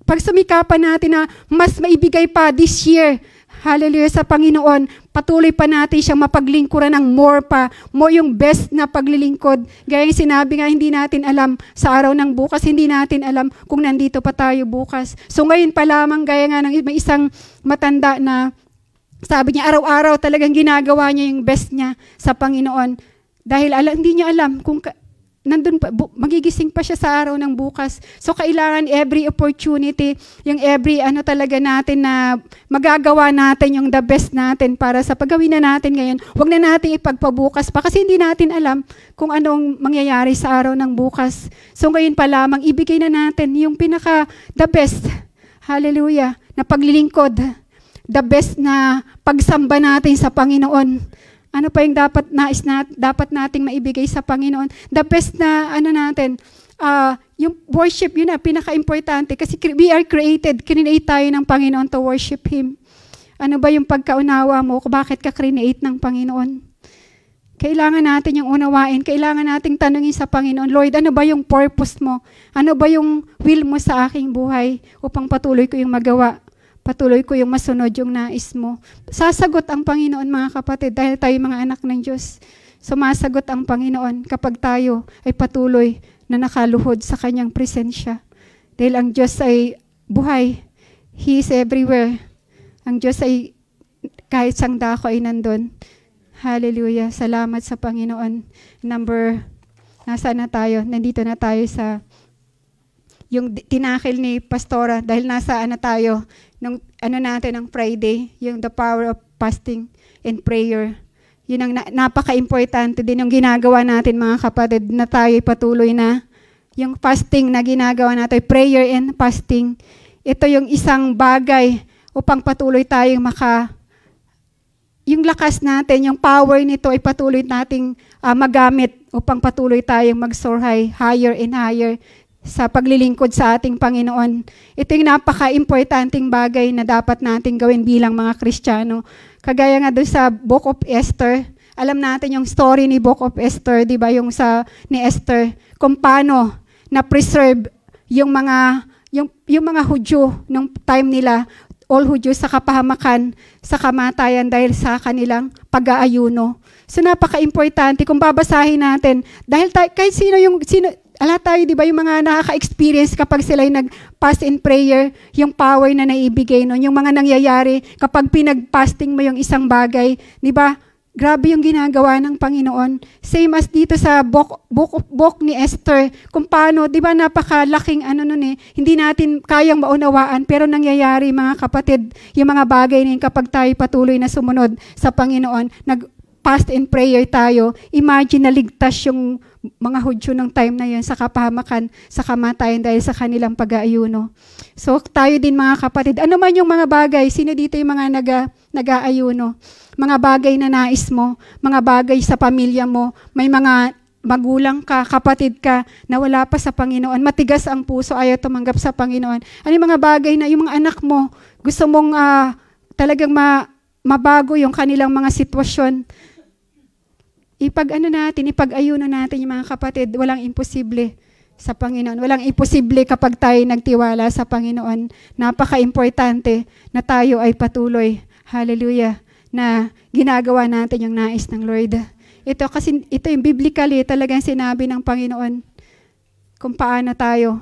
pagsumikapan natin na mas maibigay pa this year. Hallelujah sa Panginoon. Patuloy pa natin siyang mapaglingkuran ng more yung best na paglilingkod. Gaya yung sinabi nga, hindi natin alam sa araw ng bukas, hindi natin alam kung nandito pa tayo bukas. So ngayon pa lamang, gaya nga ng may isang matanda na sabi niya, araw-araw talagang ginagawa niya yung best niya sa Panginoon. Dahil hindi niya alam kung nandun pa, magigising pa siya sa araw ng bukas. So, kailangan every opportunity, yung every talaga natin na magagawa natin yung the best natin para sa paggawin na natin ngayon. Huwag na natin ipagpabukas pa kasi hindi natin alam kung anong mangyayari sa araw ng bukas. So, ngayon pa lamang, ibigay na natin yung the best, hallelujah, na paglilingkod, the best na pagsamba natin sa Panginoon. Ano pa yung dapat nating maibigay sa Panginoon? The best na natin, yung worship, yun na, pinaka-importante. Kasi we are created tayo ng Panginoon to worship Him. Ano ba yung pagkaunawa mo? Bakit ka create ng Panginoon? Kailangan natin yung unawain. Kailangan nating tanungin sa Panginoon, Lord, ano ba yung purpose mo? Ano ba yung will mo sa aking buhay upang patuloy ko yung magawa? Patuloy ko yung masunod yung nais mo. Sasagot ang Panginoon mga kapatid dahil tayo mga anak ng Diyos. Sumasagot ang Panginoon kapag tayo ay patuloy na nakaluhod sa kanyang presensya. Dahil ang Diyos ay buhay. He is everywhere. Ang Diyos ay kahit sang dako ay nandun. Hallelujah. Salamat sa Panginoon. Nasaan na tayo? Nandito na tayo sa yung tinakil ni Pastora dahil nasaan na tayo nung natin ng Friday, yung the power of fasting and prayer. Yun ang napaka-importante din yung ginagawa natin mga kapatid na tayo patuloy na yung fasting na ginagawa natin, prayer and fasting. Ito yung isang bagay upang patuloy tayong yung lakas natin, yung power nito ay patuloy nating magamit upang patuloy tayong mag-soar higher and higher sa paglilingkod sa ating Panginoon. Ito yung napaka-importanting bagay na dapat nating gawin bilang mga Kristiyano. Kagaya nga doon sa Book of Esther, alam natin yung story ni Book of Esther, di ba? Yung ni Esther, kung paano na-preserve yung mga Hudyo nung time nila, all Hudyo sa kapahamakan, sa kamatayan dahil sa kanilang pag-aayuno. So napaka-importante kung babasahin natin, dahil kahit sino tayo, di ba, yung mga nakaka-experience kapag sila'y nag-fast in prayer, yung power na naibigay nun, yung mga nangyayari kapag pinag-fasting mo yung isang bagay, di ba? Grabe yung ginagawa ng Panginoon. Same as dito sa book ni Esther, kung paano, di ba, napakalaking hindi natin kayang maunawaan, pero nangyayari mga kapatid, yung mga bagay na yun kapag tayo patuloy na sumunod sa Panginoon, fast in prayer tayo, imagine na ligtas yung mga Hudyo ng time na yun sa kapahamakan, sa kamatayan dahil sa kanilang pag-aayuno. So tayo din mga kapatid, ano man yung mga bagay, sino dito yung mga nag-aayuno? Mga bagay na nais mo, mga bagay sa pamilya mo, may mga magulang ka, kapatid ka, na wala pa sa Panginoon, matigas ang puso, ayaw tumanggap sa Panginoon. Ano yung mga bagay na yung mga anak mo, gusto mong talagang mabago yung kanilang mga sitwasyon. Ipag-ayuno natin yung mga kapatid, walang imposible. sa Panginoon. Walang imposible kapag tayo nagtiwala sa Panginoon. Napaka-importante na tayo ay patuloy, hallelujah, na ginagawa natin yung nais ng Lord. Ito kasi, ito yung biblically, talagang sinabi ng Panginoon kung paano tayo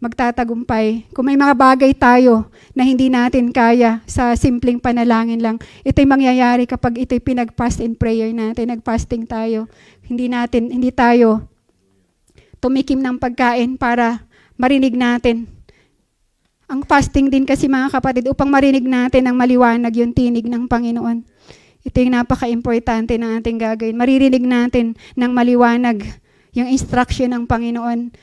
magtatagumpay. Kung may mga bagay tayo na hindi natin kaya sa simpleng panalangin lang, ito'y mangyayari kapag ito'y pinag-fast in prayer natin, nag-fasting tayo. Hindi tayo tumikim ng pagkain para marinig natin. Ang fasting din kasi mga kapatid, upang marinig natin ang maliwanag yung tinig ng Panginoon. Ito yung napaka-importante na ating gagawin. Maririnig natin ng maliwanag yung instruction ng Panginoon,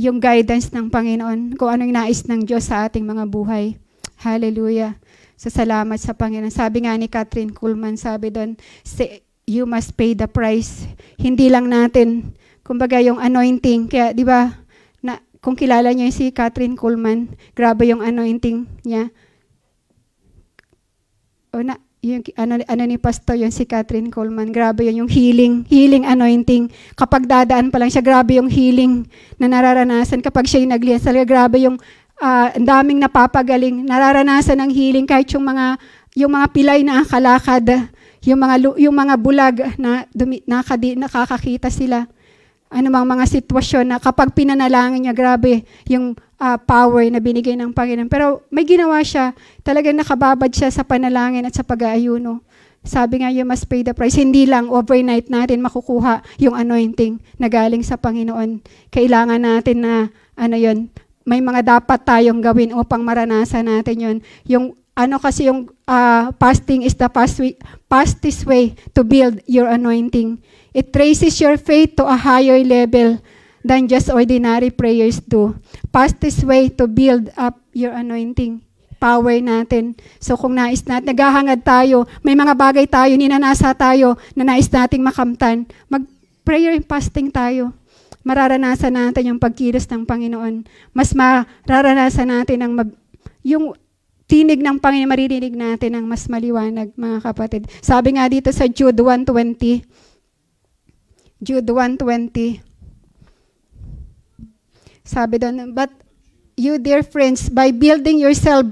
yung guidance ng Panginoon, kung anong nais ng Diyos sa ating mga buhay. Hallelujah. So, salamat sa Panginoon. Sabi nga ni Kathryn Kuhlman, sabi doon, you must pay the price. Hindi lang natin, kumbaga yung anointing, kaya di ba, kung kilala niyo si Kathryn Kuhlman, grabe yung anointing niya. Yung ni pastor yun, si Kathryn Kuhlman, grabe yun, yung healing anointing. Kapag dadaan pa lang siya, grabe yung healing na nararanasan. Kapag siya yung naglihan, grabe yung ang daming napapagaling, nararanasan ng healing kahit yung mga pilay na akalakad, yung mga bulag na nakakakita sila. Ano mga sitwasyon na kapag pinanalangin niya, grabe yung power na binigay ng Panginoon. Pero may ginawa siya, talagang nakababad siya sa panalangin at sa pag-aayuno. Sabi nga, you must pay the price. Hindi lang overnight natin makukuha yung anointing na galing sa Panginoon. Kailangan natin na, may mga dapat tayong gawin upang maranasan natin yun. Yung fasting is the fastest way to build your anointing. It raises your faith to a higher level than just ordinary prayers do. Fastest way to build up your anointing, power natin. So kung nais natin, naghahangad tayo, may mga bagay tayo, ninanasa tayo na nais nating makamtan, mag-prayer and fasting tayo. Mararanasan natin yung pagkilos ng Panginoon. Mas mararanasan natin yung tinig ng Panginoon, maririnig natin ang mas maliwanag, mga kapatid. Sabi nga dito sa Jude 1:20, sabi doon, but you, dear friends, by building yourself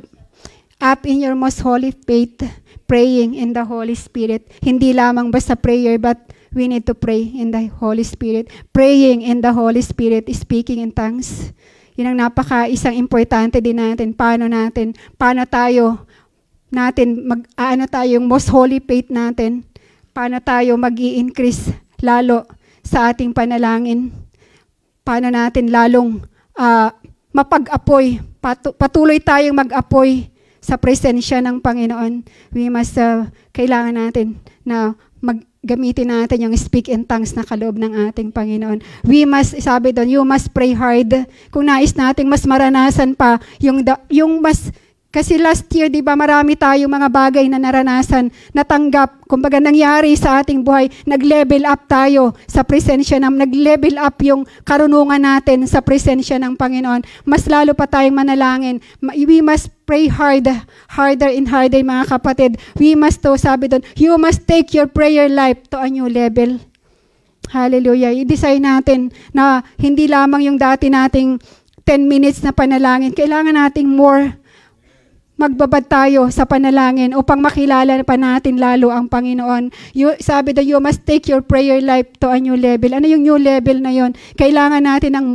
up in your most holy faith, praying in the Holy Spirit, hindi lamang basta prayer, but we need to pray in the Holy Spirit. Praying in the Holy Spirit, speaking in tongues. Yun ang isang importante din natin. Paano tayo yung most holy faith natin. Paano tayo mag-i-increase lalo sa ating panalangin. Paano natin lalong mapag-apoy. Patuloy tayong mag-apoy sa presensya ng Panginoon. We must, kailangan natin na gamitin natin yung speak in tongues na kaloob ng ating Panginoon. We must, sabi doon, you must pray hard. Kung nais nating mas maranasan pa, kasi last year, di ba, marami tayong mga bagay na naranasan, natanggap, kumbaga nangyari sa ating buhay, nag-level up tayo sa presensya nag-level up yung karunungan natin sa presensya ng Panginoon. Mas lalo pa tayong manalangin. We must pray harder and harder, mga kapatid. We must, sabi doon, you must take your prayer life to a new level. Hallelujah. I-design natin na hindi lamang yung dati nating 10 minutes na panalangin. Kailangan nating more. Magbabad tayo sa panalangin upang makilala pa natin lalo ang Panginoon. Sabi doon, you must take your prayer life to a new level. Ano yung new level na yon? Kailangan natin ng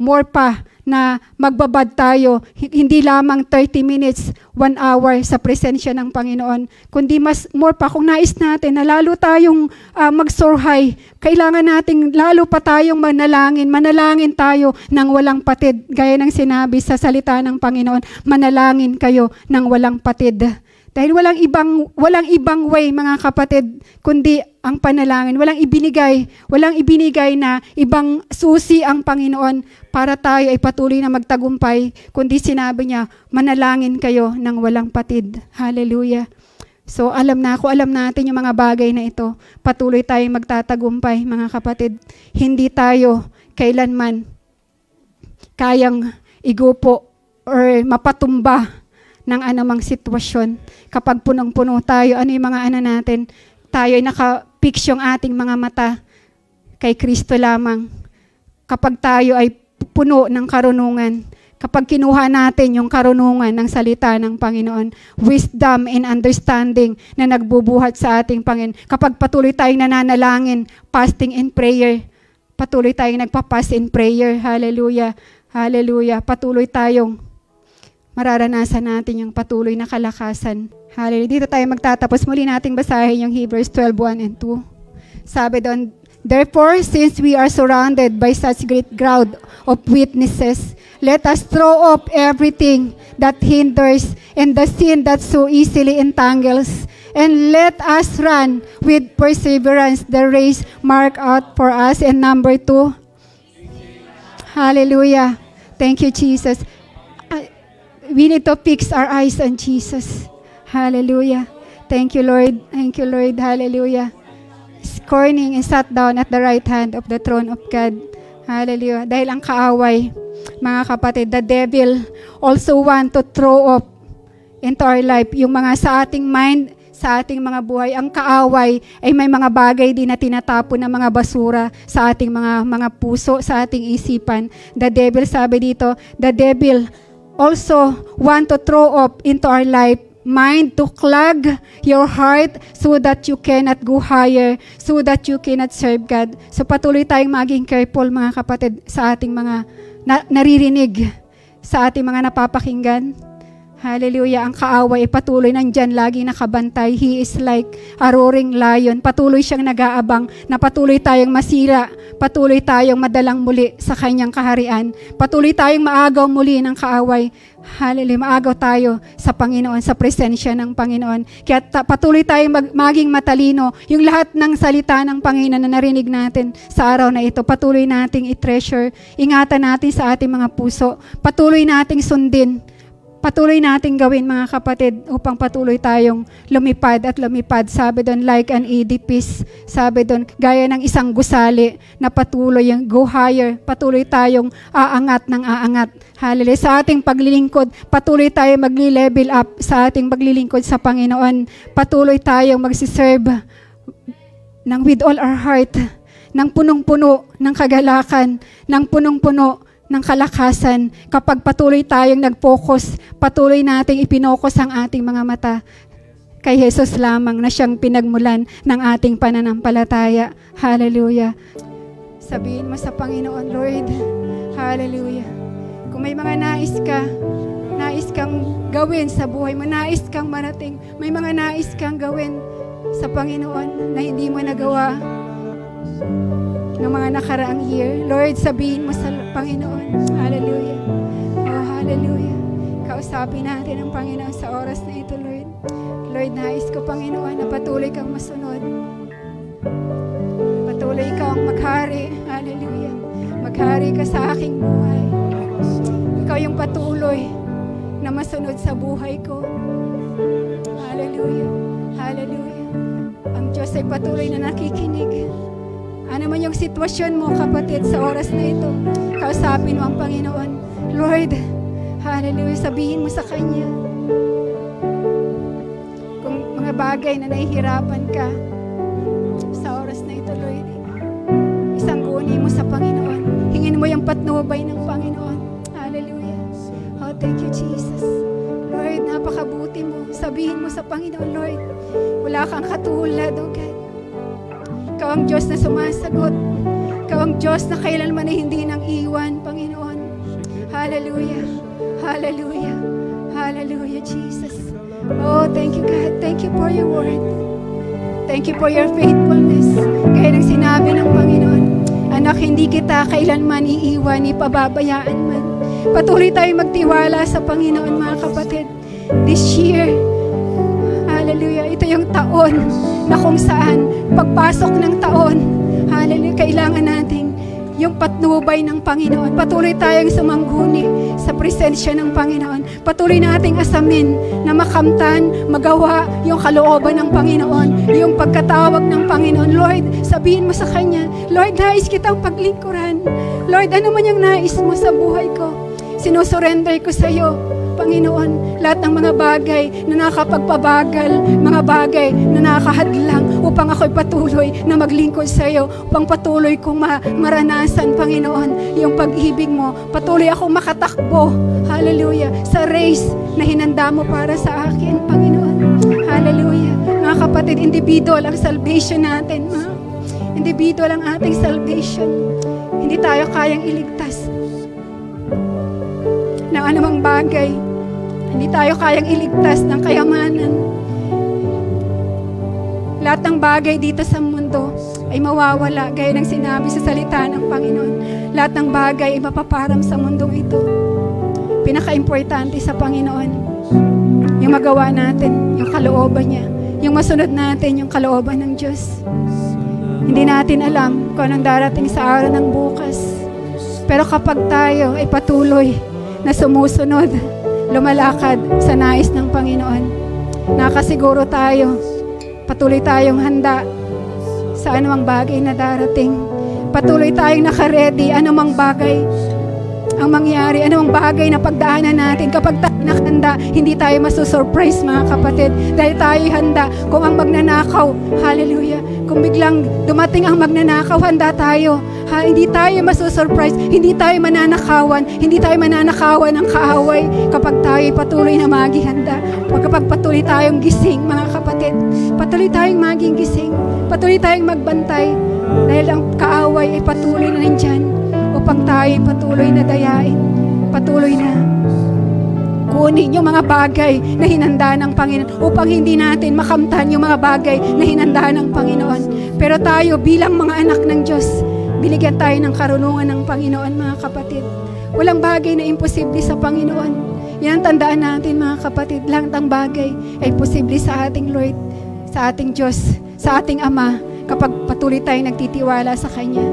more pa na magbabad tayo. Hindi lamang 30 minutes, 1 hour sa presensya ng Panginoon. Kundi more pa kung nais natin na lalo tayong mag-soar high. Kailangan nating lalo pa tayong manalangin tayo ng walang patid. Gaya ng sinabi sa salita ng Panginoon, manalangin kayo ng walang patid. Dahil walang ibang way, mga kapatid, kundi ang panalangin. Walang ibinigay na ibang susi ang Panginoon para tayo ay patuloy na magtagumpay, kundi sinabi niya, manalangin kayo ng walang patid. Hallelujah. So alam natin yung mga bagay na ito. Patuloy tayong magtatagumpay, mga kapatid. Hindi tayo kailanman kayang igupo or mapatumba ng anumang sitwasyon. Kapag punong-puno tayo, ano yung mga natin? Tayo ay naka-fix yung ating mga mata kay Kristo lamang. Kapag tayo ay puno ng karunungan, kapag kinuha natin yung karunungan ng salita ng Panginoon, wisdom and understanding na nagbubuhat sa ating Panginoon, kapag patuloy tayong nananalangin, fasting and prayer, patuloy tayong nagpa-fast in prayer, hallelujah, hallelujah, patuloy tayong mararanasan natin yung patuloy na kalakasan. Hallelujah. Dito tayo magtatapos. Muli nating basahin yung Hebrews 12:1 and 2. Sabi doon, therefore, since we are surrounded by such great crowd of witnesses, let us throw off everything that hinders and the sin that so easily entangles, and let us run with perseverance the race marked out for us. And number 2, hallelujah. Thank you, Jesus. We need to fix our eyes on Jesus. Hallelujah. Thank you, Lord. Thank you, Lord. Hallelujah. Scorning and sat down at the right hand of the throne of God. Hallelujah. Dahil ang kaaway, mga kapatid, the devil also want to throw up into our life yung mga sa ating mind, sa ating mga buhay. Ang kaaway ay may mga bagay din na tinatapon na mga basura sa ating mga puso, sa ating isipan. The devil, sabi dito, the devil also want to throw up into our life, mind to clog your heart so that you cannot go higher, so that you cannot serve God. So patuloy tayong maging careful, mga kapatid, sa ating mga naririnig, sa ating mga napapakinggan. Hallelujah. Ang kaaway ay patuloy nandyan, lagi nakabantay. He is like a roaring lion. Patuloy siyang nag-aabang na patuloy tayong masira, patuloy tayong madalang muli sa kanyang kaharian. Patuloy tayong maagaw muli ng kaaway. Hallelujah. Maagaw tayo sa Panginoon, sa presensya ng Panginoon. Kaya patuloy tayong maging matalino. Yung lahat ng salita ng Panginoon na narinig natin sa araw na ito, patuloy nating i-treasure. Ingatan natin sa ating mga puso. Patuloy nating sundin. Patuloy nating gawin, mga kapatid, upang patuloy tayong lumipad at lumipad. Sabi doon, like an edifice. Sabi doon, gaya ng isang gusali na patuloy yung go higher. Patuloy tayong aangat ng aangat. Hallelujah. Sa ating paglilingkod, patuloy tayong magli-level up sa ating paglilingkod sa Panginoon. Patuloy tayong magsiserve ng with all our heart, ng punong-puno ng kagalakan, ng punong-puno ng kalakasan. Kapag patuloy tayong nag-focus, patuloy nating ipinokos ang ating mga mata kay Jesus lamang na siyang pinagmulan ng ating pananampalataya. Hallelujah. Sabihin mo sa Panginoon, Lord, hallelujah. Kung may mga nais kang gawin sa buhay mo, nais kang marating, may mga nais kang gawin sa Panginoon na hindi mo nagawa ng mga nakaraang year, Lord, sabihin mo sa Panginoon, hallelujah. Oh, hallelujah. Kausapin natin ang Panginoon sa oras na ito, Lord. Lord, nais ko, Panginoon, na patuloy kang masunod. Patuloy kang maghari, hallelujah. Maghari ka sa aking buhay. Ikaw yung patuloy na masunod sa buhay ko. Hallelujah. Hallelujah. Ang Diyos ay patuloy na nakikinig. Ano man yung sitwasyon mo, kapatid, sa oras na ito, kausapin mo ang Panginoon. Lord, hallelujah, sabihin mo sa Kanya. Kung mga bagay na nahihirapan ka sa oras na ito, Lord, isangguni mo sa Panginoon. Hingin mo yung patnubay ng Panginoon. Hallelujah. Oh, thank you, Jesus. Lord, napakabuti mo. Sabihin mo sa Panginoon, Lord, wala kang katulad, oh God. Ikaw ang Diyos na sumasagot. Ikaw ang Diyos na kailanman ay hindi nang iwan, Panginoon. Hallelujah. Hallelujah. Hallelujah, Jesus. Oh, thank you, God. Thank you for your word. Thank you for your faithfulness. Gaya ng sinabi ng Panginoon, anak, hindi kita kailanman iiwan, ipababayaan man. Patuloy tayong magtiwala sa Panginoon, mga kapatid. This year, hallelujah, ito yung taon na kung saan pagpasok ng taon, hallelujah, kailangan natin yung patnubay ng Panginoon. Patuloy tayong sumangguni sa presensya ng Panginoon. Patuloy nating asamin na makamtan, magawa yung kalooban ng Panginoon, yung pagkatawag ng Panginoon. Lord, sabihin mo sa Kanya, Lord, nais kitang paglingkuran. Lord, ano man yung nais mo sa buhay ko, sinusurrender ko sa iyo. Panginoon, lahat ng mga bagay na nakakapagpabagal, mga bagay na nakakahadlang upang ako'y patuloy na maglingkod sa iyo, upang patuloy kong maranasan, Panginoon, yung pag-ibig mo. Patuloy akong makatakbo, hallelujah, sa race na hinanda mo para sa akin, Panginoon. Hallelujah. Mga kapatid, individual ang salvation natin, individual ang ating salvation. Hindi tayo kayang iligtas ng anumang bagay. Hindi tayo kayang iligtas ng kayamanan. Lahat ng bagay dito sa mundo ay mawawala, gaya ng sinabi sa salita ng Panginoon. Lahat ng bagay ay mapaparam sa mundong ito. Pinaka-importante sa Panginoon, yung magawa natin, yung kalooban niya, yung masunod natin, yung kalooban ng Diyos. Hindi natin alam kung anong darating sa araw ng bukas. Pero kapag tayo ay patuloy na sumusunod, lumalakad sa nais ng Panginoon, nakasiguro tayo, patuloy tayong handa sa anumang bagay na darating. Patuloy tayong nakaredy, anumang bagay ang mangyari, anumang bagay na pagdaanan natin. Kapag tayo nakahanda, hindi tayo masusurprise, mga kapatid, dahil tayo handa. Kung ang magnanakaw, hallelujah, kung biglang dumating ang magnanakaw, handa tayo. Hindi tayo masusurprise, hindi tayo mananakawan, hindi tayo mananakawan ng kaaway kapag tayo patuloy na maghihanda. Kapag patuloy tayong gising, mga kapatid, patuloy tayong maging gising, patuloy tayong magbantay, dahil ang kaaway ay patuloy na nandyan upang tayo patuloy na dayain, patuloy na kunin yung mga bagay na hinanda ng Panginoon upang hindi natin makamtan yung mga bagay na hinanda ng Panginoon. Pero tayo bilang mga anak ng Diyos, binigyan tayo ng karunungan ng Panginoon, mga kapatid. Walang bagay na imposible sa Panginoon. Yan ang tandaan natin, mga kapatid. Lahat ng bagay ay posible sa ating Lord, sa ating Diyos, sa ating Ama, kapag patuloy tayong nagtitiwala sa Kanya.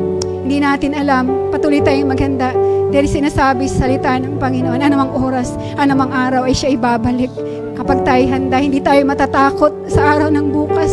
Hindi natin alam, patuloy tayong maghanda. Dahil sinasabi sa salita ng Panginoon, anumang oras, anumang araw ay siya ibabalik. Kapag tayo handa, hindi tayo matatakot sa araw ng bukas.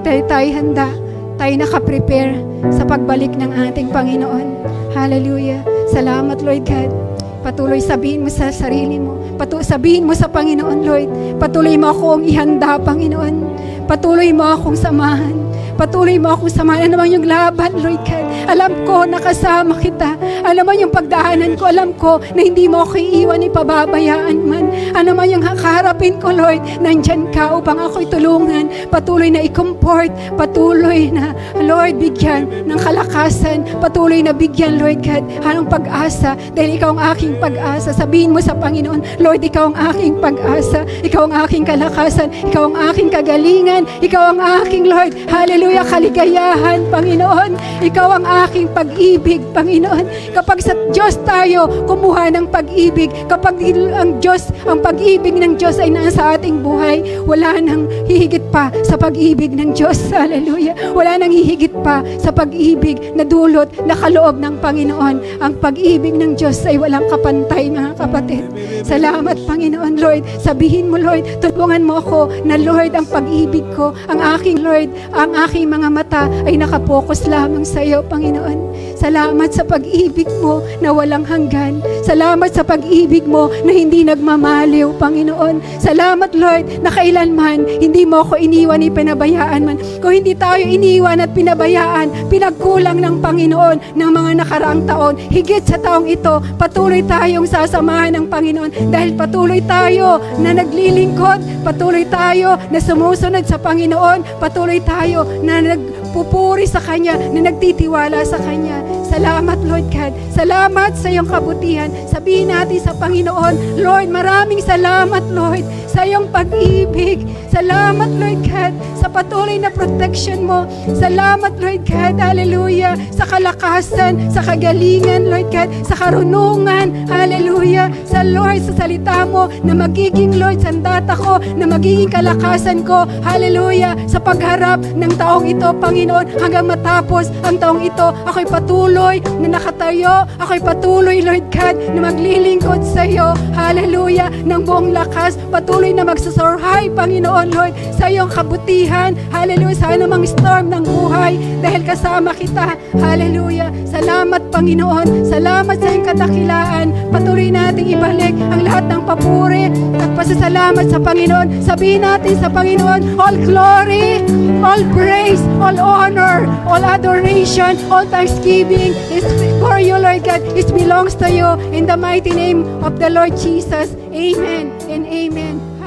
Dahil tayo handa, tayo nakaprepare sa pagbalik ng ating Panginoon. Hallelujah. Salamat, Lord God. Patuloy sabihin mo sa sarili mo. Sabihin mo sa Panginoon, Lord. Patuloy mo akong ihanda, Panginoon. Patuloy mo akong samahan. Patuloy mo akong samahan. Ano man yung laban, Lord God. Alam ko, nakasama kita. Alam mo yung pagdaanan ko. Alam ko na hindi mo ako iiwan, ipababayaan man. Ano man yung kaharapin ko, Lord. Nandyan ka upang ako'y tulungan. Patuloy na i-comfort. Patuloy na, Lord, bigyan ng kalakasan. Patuloy na bigyan, Lord God, anong pag-asa. Dahil ikaw ang aking pag-asa. Sabihin mo sa Panginoon, Lord, ikaw ang aking pag-asa. Ikaw ang aking kalakasan. Ikaw ang aking kagalingan. Ikaw ang aking, Lord, hallelujah, kaligayahan, Panginoon. Ikaw ang aking pag-ibig, Panginoon. Kapag sa Diyos tayo kumuha ng pag-ibig, kapag ang Diyos, ang pag-ibig ng Diyos ay nasa ating buhay, wala nang hihigit pa sa pag-ibig ng Diyos. Hallelujah. Wala nang hihigit pa sa pag-ibig na dulot, na kaloob ng Panginoon. Ang pag-ibig ng Diyos ay walang kapantay, mga kapatid. Salamat, Panginoon, Lord. Sabihin mo, Lord, tulungan mo ako na, Lord, ang pag-ibig ko, ang aking, Lord, ang aking mga mata ay nakapokus lamang sa iyo, Panginoon. Salamat sa pag-ibig mo na walang hanggan. Salamat sa pag-ibig mo na hindi nagmamaliw, Panginoon. Salamat, Lord, na kailanman hindi mo ako iniwan, ipinabayaan man. Kung hindi tayo iniwan at pinabayaan, pinagkulang ng Panginoon ng mga nakaraang taon, higit sa taong ito, patuloy tayong sasamahan ng Panginoon dahil patuloy tayo na naglilingkod, patuloy tayo na sumusunod sa Panginoon, patuloy tayo na nagpupuri sa Kanya, na nagtitiwala sa Kanya. Salamat, Lord God. Salamat sa iyong kabutihan. Sabihin natin sa Panginoon, Lord, maraming salamat, Lord, sa iyong pag-ibig. Salamat, Lord God, sa patuloy na protection mo. Salamat, Lord God, hallelujah, sa kalakasan, sa kagalingan, Lord God, sa karunungan, hallelujah, sa Lord, sa salita mo, na magiging, Lord, sandata ko, na magiging kalakasan ko, hallelujah, sa pagharap ng taong ito, Panginoon, hanggang matapos ang taong ito, ako'y patuloy na nakatayo, ako'y patuloy, Lord God, na maglilingkod sa iyo, hallelujah, ng buong lakas, patuloy na magsasurhay, Panginoon, Lord, sa iyong kabutihan, kapangyarihan. Hallelujah. Sa anumang storm ng buhay, dahil kasama kita. Hallelujah. Salamat, Panginoon. Salamat sa iyong kadakilaan. Patuloy nating ibalik ang lahat ng papuri at pasasalamat sa Panginoon. Sabihin natin sa Panginoon, all glory, all praise, all honor, all adoration, all thanksgiving is for you, Lord God. It belongs to you in the mighty name of the Lord Jesus. Amen and amen.